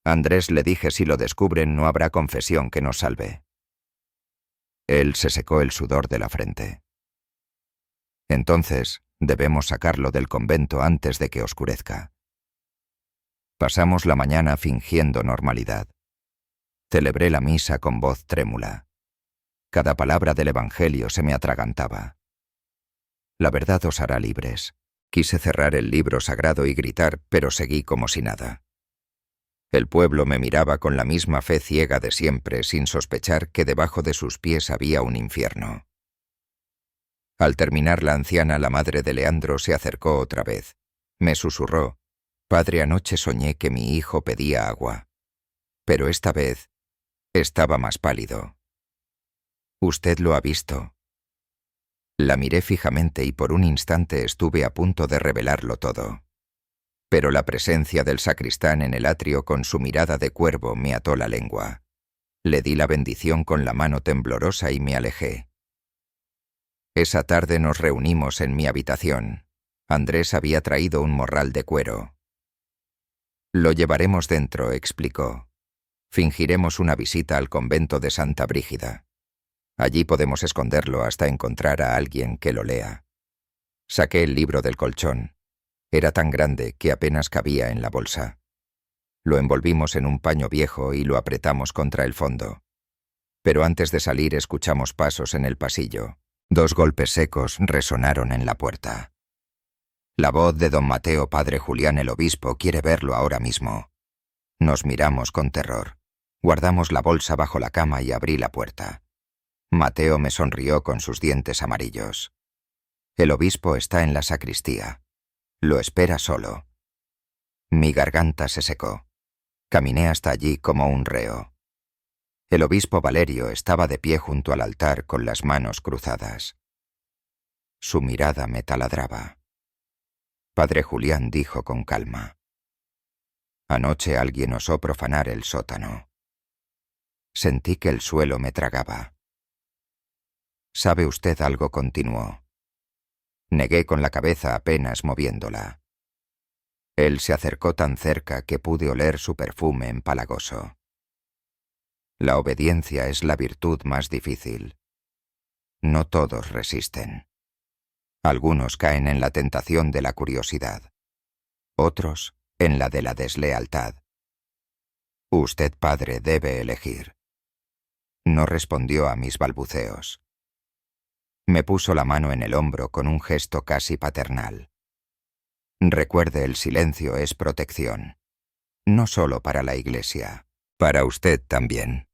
Speaker 1: Andrés, le dije, si lo descubren no habrá confesión que nos salve. Él se secó el sudor de la frente. Entonces, debemos sacarlo del convento antes de que oscurezca. Pasamos la mañana fingiendo normalidad. Celebré la misa con voz trémula. Cada palabra del Evangelio se me atragantaba. La verdad os hará libres. Quise cerrar el libro sagrado y gritar, pero seguí como si nada. El pueblo me miraba con la misma fe ciega de siempre, sin sospechar que debajo de sus pies había un infierno. Al terminar la anciana, la madre de Leandro, se acercó otra vez. Me susurró: «Padre, anoche soñé que mi hijo pedía agua. Pero esta vez estaba más pálido. ¿Usted lo ha visto?» La miré fijamente y por un instante estuve a punto de revelarlo todo. Pero la presencia del sacristán en el atrio con su mirada de cuervo me ató la lengua. Le di la bendición con la mano temblorosa y me alejé. Esa tarde nos reunimos en mi habitación. Andrés había traído un morral de cuero. «Lo llevaremos dentro», explicó. «Fingiremos una visita al convento de Santa Brígida. Allí podemos esconderlo hasta encontrar a alguien que lo lea». Saqué el libro del colchón. Era tan grande que apenas cabía en la bolsa. Lo envolvimos en un paño viejo y lo apretamos contra el fondo. Pero antes de salir escuchamos pasos en el pasillo. 2 golpes secos resonaron en la puerta. «La voz de don Mateo, padre Julián el obispo, quiere verlo ahora mismo». Nos miramos con terror. Guardamos la bolsa bajo la cama y abrí la puerta. Mateo me sonrió con sus dientes amarillos. «El obispo está en la sacristía. Lo espera solo». Mi garganta se secó. Caminé hasta allí como un reo. El obispo Valerio estaba de pie junto al altar con las manos cruzadas. Su mirada me taladraba. Padre Julián dijo con calma: «Anoche alguien osó profanar el sótano». Sentí que el suelo me tragaba. «¿Sabe usted algo?», continuó. Negué con la cabeza apenas moviéndola. Él se acercó tan cerca que pude oler su perfume empalagoso. «La obediencia es la virtud más difícil. No todos resisten. Algunos caen en la tentación de la curiosidad. Otros en la de la deslealtad. Usted, padre, debe elegir». No respondió a mis balbuceos. Me puso la mano en el hombro con un gesto casi paternal. «Recuerde, el silencio es protección. No solo para la Iglesia, para usted también».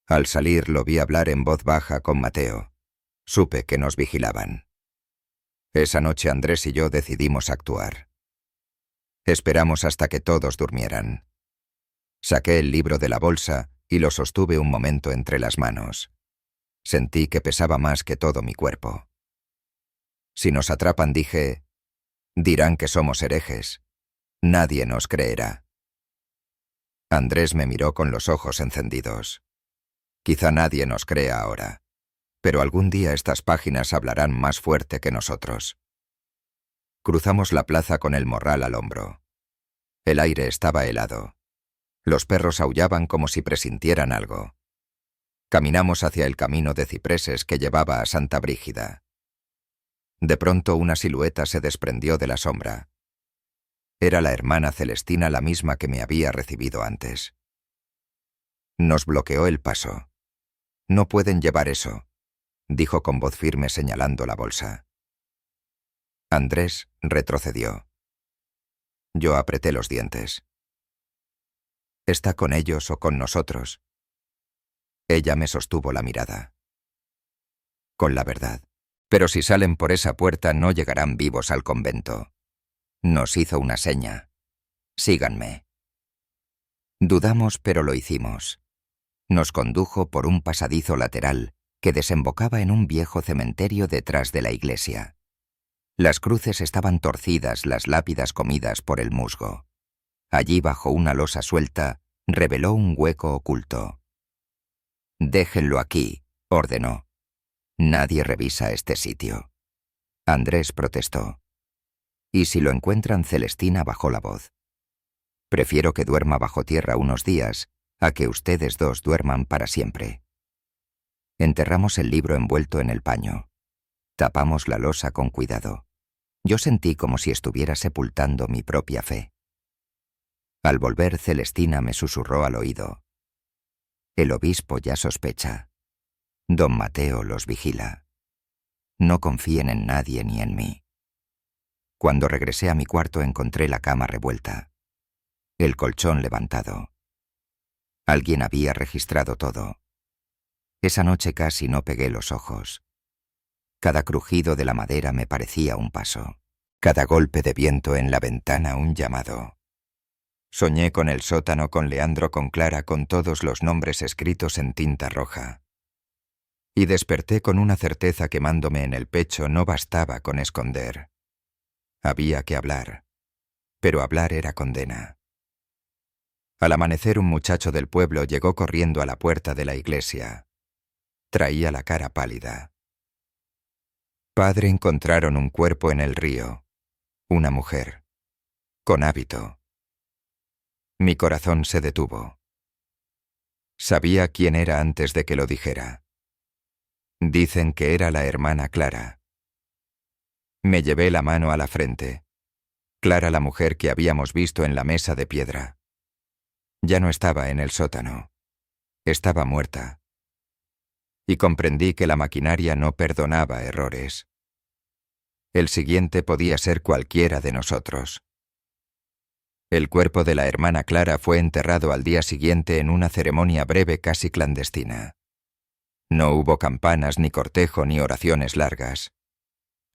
Speaker 1: Al salir lo vi hablar en voz baja con Mateo. Supe que nos vigilaban. Esa noche Andrés y yo decidimos actuar. Esperamos hasta que todos durmieran. Saqué el libro de la bolsa y lo sostuve un momento entre las manos. Sentí que pesaba más que todo mi cuerpo. «Si nos atrapan», dije, «dirán que somos herejes. Nadie nos creerá». Andrés me miró con los ojos encendidos. «Quizá nadie nos crea ahora, pero algún día estas páginas hablarán más fuerte que nosotros». Cruzamos la plaza con el morral al hombro. El aire estaba helado. Los perros aullaban como si presintieran algo. Caminamos hacia el camino de cipreses que llevaba a Santa Brígida. De pronto una silueta se desprendió de la sombra. Era la hermana Celestina, la misma que me había recibido antes. Nos bloqueó el paso. «No pueden llevar eso», dijo con voz firme señalando la bolsa. Andrés retrocedió. Yo apreté los dientes. «¿Está con ellos o con nosotros?». Ella me sostuvo la mirada. «Con la verdad. Pero si salen por esa puerta no llegarán vivos al convento». Nos hizo una seña. «Síganme». Dudamos, pero lo hicimos. Nos condujo por un pasadizo lateral que desembocaba en un viejo cementerio detrás de la iglesia. Las cruces estaban torcidas, las lápidas comidas por el musgo. Allí, bajo una losa suelta, reveló un hueco oculto. «Déjenlo aquí», ordenó. «Nadie revisa este sitio». Andrés protestó. «¿Y si lo encuentran?». Celestina bajó la voz. Prefiero que duerma bajo tierra unos días a que ustedes dos duerman para siempre. Enterramos el libro envuelto en el paño. Tapamos la losa con cuidado. Yo sentí como si estuviera sepultando mi propia fe. Al volver, Celestina me susurró al oído: el obispo ya sospecha. Don Mateo los vigila. No confíen en nadie ni en mí. Cuando regresé a mi cuarto encontré la cama revuelta, el colchón levantado. Alguien había registrado todo. Esa noche casi no pegué los ojos. Cada crujido de la madera me parecía un paso. Cada golpe de viento en la ventana un llamado. Soñé con el sótano, con Leandro, con Clara, con todos los nombres escritos en tinta roja. Y desperté con una certeza quemándome en el pecho. No bastaba con esconder. Había que hablar. Pero hablar era condena. Al amanecer, un muchacho del pueblo llegó corriendo a la puerta de la iglesia. Traía la cara pálida. Padre, encontraron un cuerpo en el río. Una mujer. Con hábito. Mi corazón se detuvo. Sabía quién era antes de que lo dijera. Dicen que era la hermana Clara. Me llevé la mano a la frente. Clara, la mujer que habíamos visto en la mesa de piedra. Ya no estaba en el sótano. Estaba muerta. Y comprendí que la maquinaria no perdonaba errores. El siguiente podía ser cualquiera de nosotros. El cuerpo de la hermana Clara fue enterrado al día siguiente en una ceremonia breve, casi clandestina. No hubo campanas, ni cortejo, ni oraciones largas.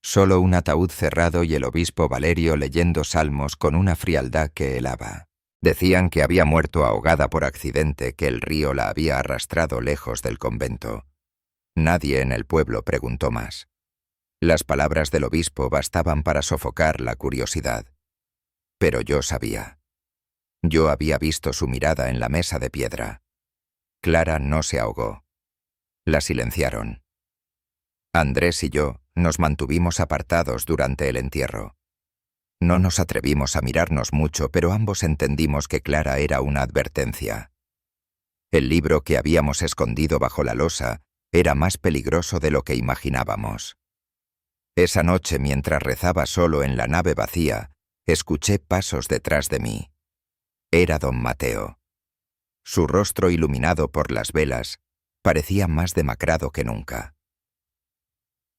Speaker 1: Solo un ataúd cerrado y el obispo Valerio leyendo salmos con una frialdad que helaba. Decían que había muerto ahogada por accidente, que el río la había arrastrado lejos del convento. Nadie en el pueblo preguntó más. Las palabras del obispo bastaban para sofocar la curiosidad. Pero yo sabía. Yo había visto su mirada en la mesa de piedra. Clara no se ahogó. La silenciaron. Andrés y yo nos mantuvimos apartados durante el entierro. No nos atrevimos a mirarnos mucho, pero ambos entendimos que Clara era una advertencia. El libro que habíamos escondido bajo la losa era más peligroso de lo que imaginábamos. Esa noche, mientras rezaba solo en la nave vacía, escuché pasos detrás de mí. Era don Mateo. Su rostro, iluminado por las velas, parecía más demacrado que nunca.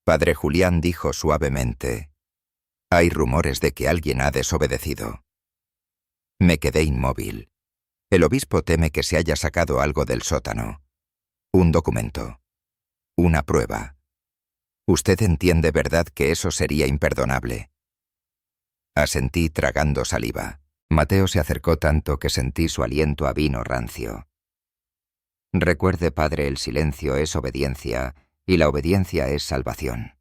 Speaker 1: Padre Julián dijo suavemente: «Hay rumores de que alguien ha desobedecido». Me quedé inmóvil. El obispo teme que se haya sacado algo del sótano. Un documento. Una prueba. Usted entiende, ¿verdad?, que eso sería imperdonable. Asentí tragando saliva. Mateo se acercó tanto que sentí su aliento a vino rancio. Recuerde, padre, el silencio es obediencia y la obediencia es salvación.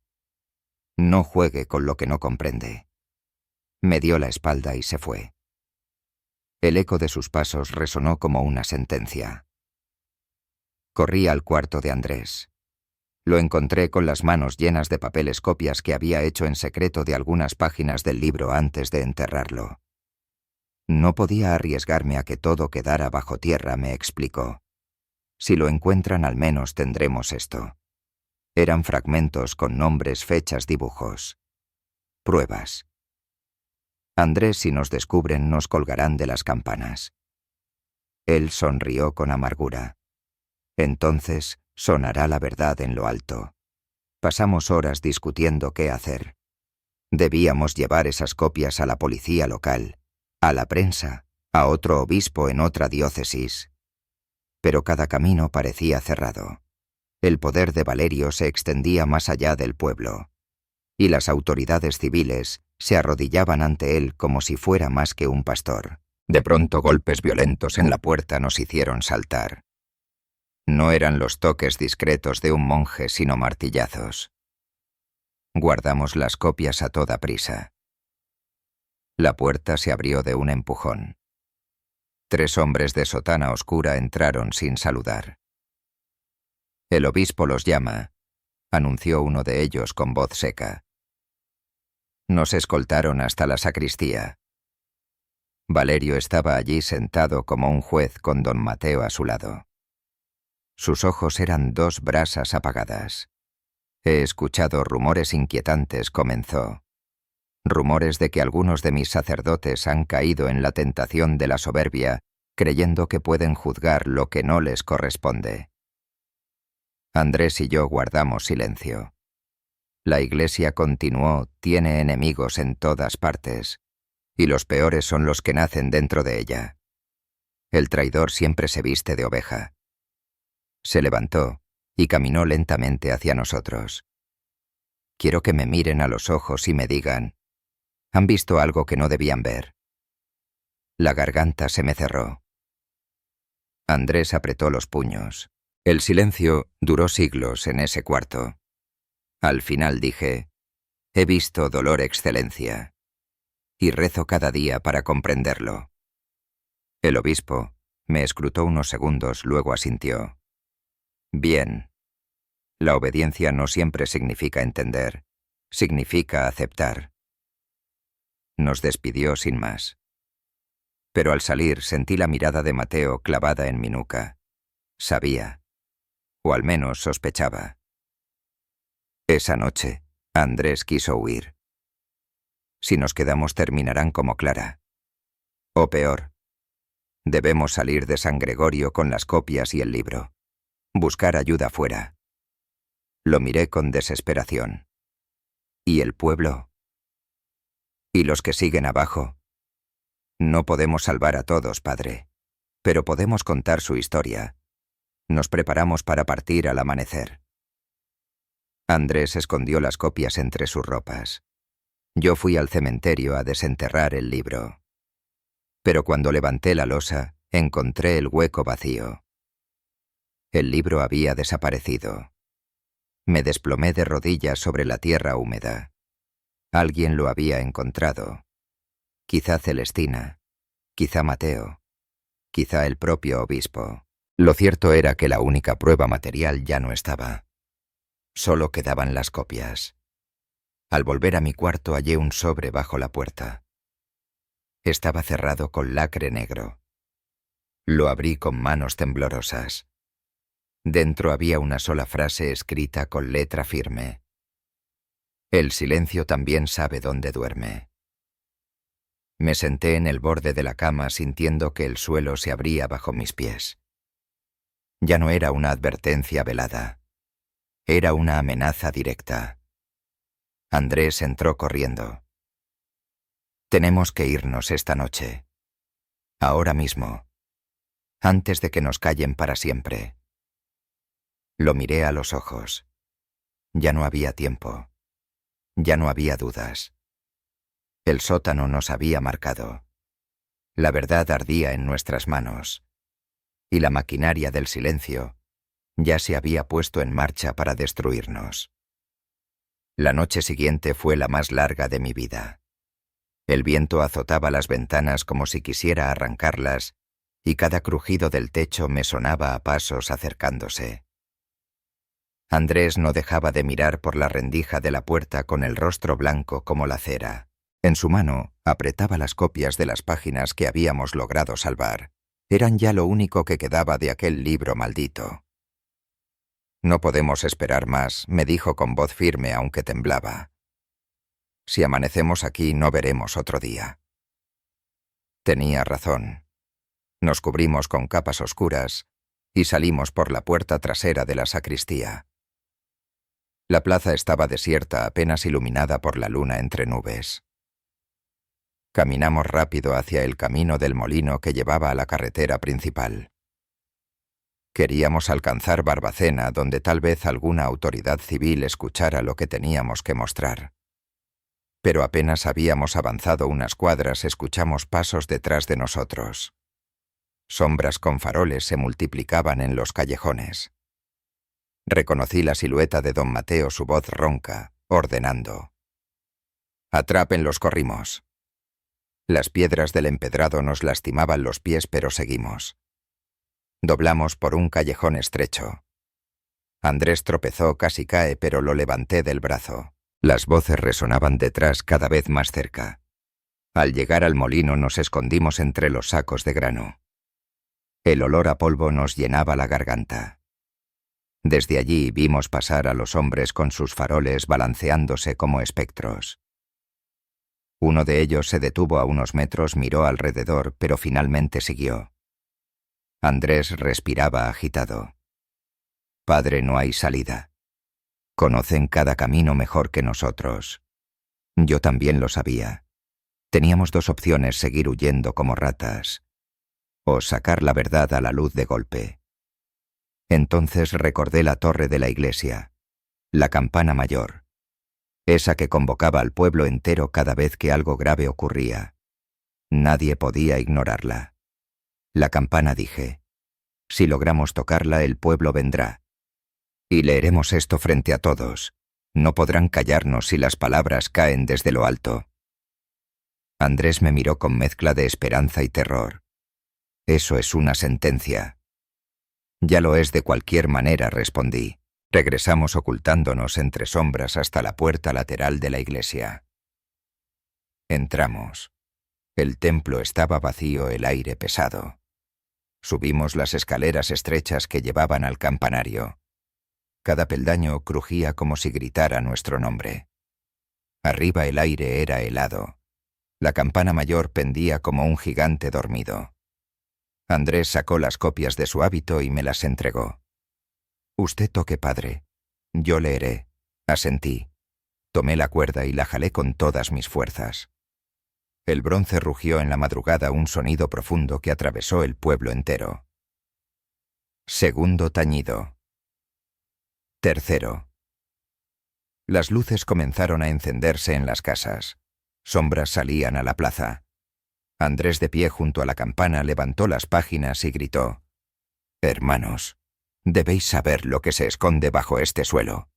Speaker 1: No juegue con lo que no comprende. Me dio la espalda y se fue. El eco de sus pasos resonó como una sentencia. Corrí al cuarto de Andrés. Lo encontré con las manos llenas de papeles, copias que había hecho en secreto de algunas páginas del libro antes de enterrarlo. No podía arriesgarme a que todo quedara bajo tierra, me explicó. Si lo encuentran, al menos tendremos esto. Eran fragmentos con nombres, fechas, dibujos. Pruebas. Andrés, si nos descubren, nos colgarán de las campanas. Él sonrió con amargura. Entonces sonará la verdad en lo alto. Pasamos horas discutiendo qué hacer. Debíamos llevar esas copias a la policía local, a la prensa, a otro obispo en otra diócesis. Pero cada camino parecía cerrado. El poder de Valerio se extendía más allá del pueblo, y las autoridades civiles se arrodillaban ante él como si fuera más que un pastor. De pronto, golpes violentos en la puerta nos hicieron saltar. No eran los toques discretos de un monje, sino martillazos. Guardamos las copias a toda prisa. La puerta se abrió de un empujón. 3 hombres de sotana oscura entraron sin saludar. «El obispo los llama», anunció uno de ellos con voz seca. Nos escoltaron hasta la sacristía. Valerio estaba allí sentado como un juez con don Mateo a su lado. Sus ojos eran dos brasas apagadas. He escuchado rumores inquietantes, comenzó. Rumores de que algunos de mis sacerdotes han caído en la tentación de la soberbia, creyendo que pueden juzgar lo que no les corresponde. Andrés y yo guardamos silencio. La Iglesia, continuó, tiene enemigos en todas partes, y los peores son los que nacen dentro de ella. El traidor siempre se viste de oveja. Se levantó y caminó lentamente hacia nosotros. Quiero que me miren a los ojos y me digan, ¿han visto algo que no debían ver? La garganta se me cerró. Andrés apretó los puños. El silencio duró siglos en ese cuarto. Al final dije, he visto dolor, excelencia, y rezo cada día para comprenderlo. El obispo me escrutó unos segundos, luego asintió. Bien. La obediencia no siempre significa entender, significa aceptar. Nos despidió sin más. Pero al salir sentí la mirada de Mateo clavada en mi nuca. Sabía, o al menos sospechaba. Esa noche, Andrés quiso huir. Si nos quedamos terminarán como Clara. O peor, debemos salir de San Gregorio con las copias y el libro. Buscar ayuda fuera. Lo miré con desesperación. ¿Y el pueblo? ¿Y los que siguen abajo? No podemos salvar a todos, padre, pero podemos contar su historia. Nos preparamos para partir al amanecer. Andrés escondió las copias entre sus ropas. Yo fui al cementerio a desenterrar el libro. Pero cuando levanté la losa, encontré el hueco vacío. El libro había desaparecido. Me desplomé de rodillas sobre la tierra húmeda. Alguien lo había encontrado. Quizá Celestina, quizá Mateo, quizá el propio obispo. Lo cierto era que la única prueba material ya no estaba. Solo quedaban las copias. Al volver a mi cuarto hallé un sobre bajo la puerta. Estaba cerrado con lacre negro. Lo abrí con manos temblorosas. Dentro había una sola frase escrita con letra firme. El silencio también sabe dónde duerme. Me senté en el borde de la cama sintiendo que el suelo se abría bajo mis pies. Ya no era una advertencia velada. Era una amenaza directa. Andrés entró corriendo. Tenemos que irnos esta noche. Ahora mismo. Antes de que nos callen para siempre. Lo miré a los ojos. Ya no había tiempo. Ya no había dudas. El sótano nos había marcado. La verdad ardía en nuestras manos. Y la maquinaria del silencio ya se había puesto en marcha para destruirnos. La noche siguiente fue la más larga de mi vida. El viento azotaba las ventanas como si quisiera arrancarlas, y cada crujido del techo me sonaba a pasos acercándose. Andrés no dejaba de mirar por la rendija de la puerta con el rostro blanco como la cera. En su mano apretaba las copias de las páginas que habíamos logrado salvar. Eran ya lo único que quedaba de aquel libro maldito. No podemos esperar más, me dijo con voz firme aunque temblaba. Si amanecemos aquí no veremos otro día. Tenía razón. Nos cubrimos con capas oscuras y salimos por la puerta trasera de la sacristía. La plaza estaba desierta, apenas iluminada por la luna entre nubes. Caminamos rápido hacia el camino del molino que llevaba a la carretera principal. Queríamos alcanzar Barbacena, donde tal vez alguna autoridad civil escuchara lo que teníamos que mostrar. Pero apenas habíamos avanzado unas cuadras, escuchamos pasos detrás de nosotros. Sombras con faroles se multiplicaban en los callejones. Reconocí la silueta de don Mateo, su voz ronca, ordenando. «Atrápenlos, corrimos». Las piedras del empedrado nos lastimaban los pies, pero seguimos. Doblamos por un callejón estrecho. Andrés tropezó, casi cae, pero lo levanté del brazo. Las voces resonaban detrás cada vez más cerca. Al llegar al molino nos escondimos entre los sacos de grano. El olor a polvo nos llenaba la garganta. Desde allí vimos pasar a los hombres con sus faroles balanceándose como espectros. Uno de ellos se detuvo a unos metros, miró alrededor, pero finalmente siguió. Andrés respiraba agitado. Padre, no hay salida. Conocen cada camino mejor que nosotros. Yo también lo sabía. Teníamos dos opciones: seguir huyendo como ratas o sacar la verdad a la luz de golpe. Entonces recordé la torre de la iglesia, la campana mayor, esa que convocaba al pueblo entero cada vez que algo grave ocurría. Nadie podía ignorarla. La campana, dije. Si logramos tocarla, el pueblo vendrá. Y leeremos esto frente a todos. No podrán callarnos si las palabras caen desde lo alto. Andrés me miró con mezcla de esperanza y terror. Eso es una sentencia. Ya lo es de cualquier manera, respondí. Regresamos ocultándonos entre sombras hasta la puerta lateral de la iglesia. Entramos. El templo estaba vacío, el aire pesado. Subimos las escaleras estrechas que llevaban al campanario. Cada peldaño crujía como si gritara nuestro nombre. Arriba el aire era helado. La campana mayor pendía como un gigante dormido. Andrés sacó las copias de su hábito y me las entregó. Usted toque, padre. Yo leeré. Asentí. Tomé la cuerda y la jalé con todas mis fuerzas. El bronce rugió en la madrugada, un sonido profundo que atravesó el pueblo entero. Segundo tañido. Tercero. Las luces comenzaron a encenderse en las casas. Sombras salían a la plaza. Andrés, de pie junto a la campana, levantó las páginas y gritó: «Hermanos, debéis saber lo que se esconde bajo este suelo».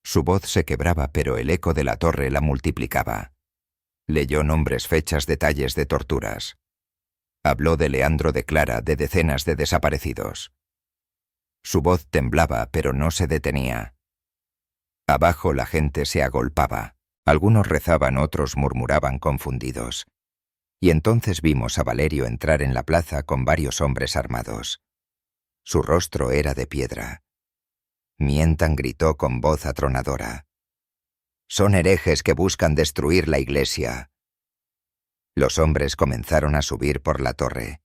Speaker 1: Su voz se quebraba, pero el eco de la torre la multiplicaba. Leyó nombres, fechas, detalles de torturas. Habló de Leandro de Clara, de decenas de desaparecidos. Su voz temblaba, pero no se detenía. Abajo la gente se agolpaba. Algunos rezaban, otros murmuraban confundidos. Y entonces vimos a Valerio entrar en la plaza con varios hombres armados. Su rostro era de piedra. Mientan, gritó con voz atronadora: «Son herejes que buscan destruir la iglesia». Los hombres comenzaron a subir por la torre.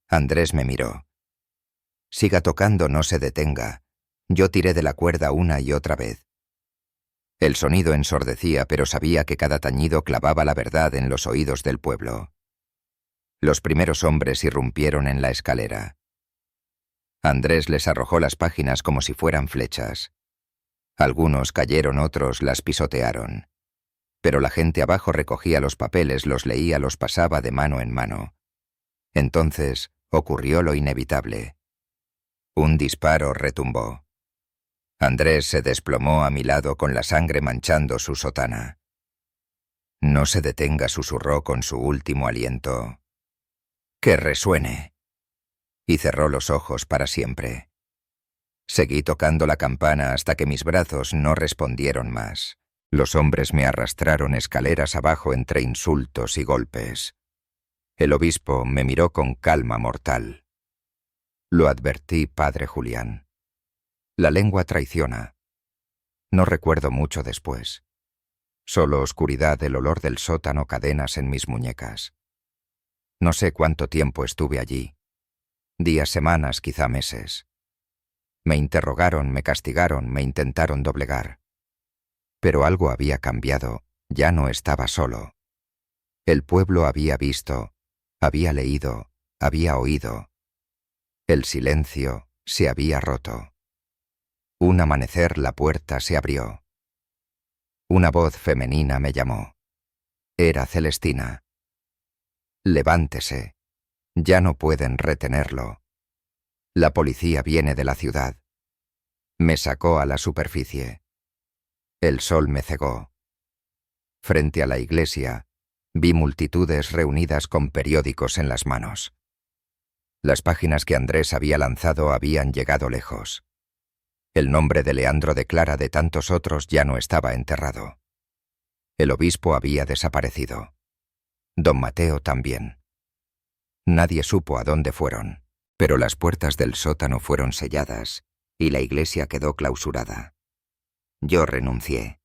Speaker 1: Andrés me miró. «Siga tocando, no se detenga». Yo tiré de la cuerda una y otra vez. El sonido ensordecía, pero sabía que cada tañido clavaba la verdad en los oídos del pueblo. Los primeros hombres irrumpieron en la escalera. Andrés les arrojó las páginas como si fueran flechas. Algunos cayeron, otros las pisotearon. Pero la gente abajo recogía los papeles, los leía, los pasaba de mano en mano. Entonces ocurrió lo inevitable. Un disparo retumbó. Andrés se desplomó a mi lado con la sangre manchando su sotana. «No se detenga», susurró con su último aliento. «Que resuene». Y cerró los ojos para siempre. Seguí tocando la campana hasta que mis brazos no respondieron más. Los hombres me arrastraron escaleras abajo entre insultos y golpes. El obispo me miró con calma mortal. «Lo advertí, padre Julián. La lengua traiciona». No recuerdo mucho después. Solo oscuridad, el olor del sótano, cadenas en mis muñecas. No sé cuánto tiempo estuve allí. Días, semanas, quizá meses. Me interrogaron, me castigaron, me intentaron doblegar. Pero algo había cambiado, ya no estaba solo. El pueblo había visto, había leído, había oído. El silencio se había roto. Un amanecer la puerta se abrió. Una voz femenina me llamó. Era Celestina. «Levántese. Ya no pueden retenerlo. La policía viene de la ciudad». Me sacó a la superficie. El sol me cegó. Frente a la iglesia, vi multitudes reunidas con periódicos en las manos. Las páginas que Andrés había lanzado habían llegado lejos. El nombre de Leandro de Clara, de tantos otros, ya no estaba enterrado. El obispo había desaparecido. Don Mateo también. Nadie supo a dónde fueron, pero las puertas del sótano fueron selladas y la iglesia quedó clausurada. Yo renuncié.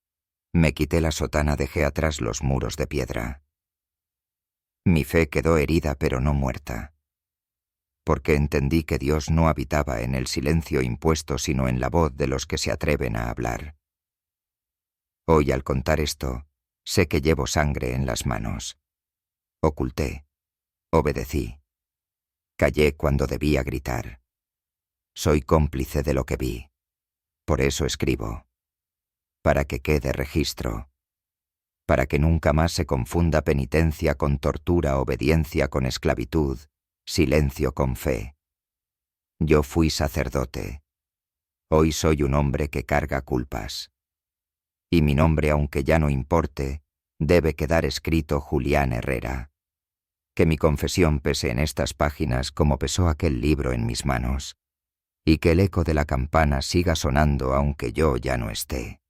Speaker 1: Me quité la sotana, dejé atrás los muros de piedra. Mi fe quedó herida pero no muerta, porque entendí que Dios no habitaba en el silencio impuesto sino en la voz de los que se atreven a hablar. Hoy, al contar esto, sé que llevo sangre en las manos. Oculté, obedecí, callé cuando debía gritar. Soy cómplice de lo que vi. Por eso escribo, para que quede registro, para que nunca más se confunda penitencia con tortura, obediencia con esclavitud, silencio con fe. Yo fui sacerdote. Hoy soy un hombre que carga culpas. Y mi nombre, aunque ya no importe, debe quedar escrito Julián Herrera. Que mi confesión pese en estas páginas como pesó aquel libro en mis manos, y que el eco de la campana siga sonando aunque yo ya no esté.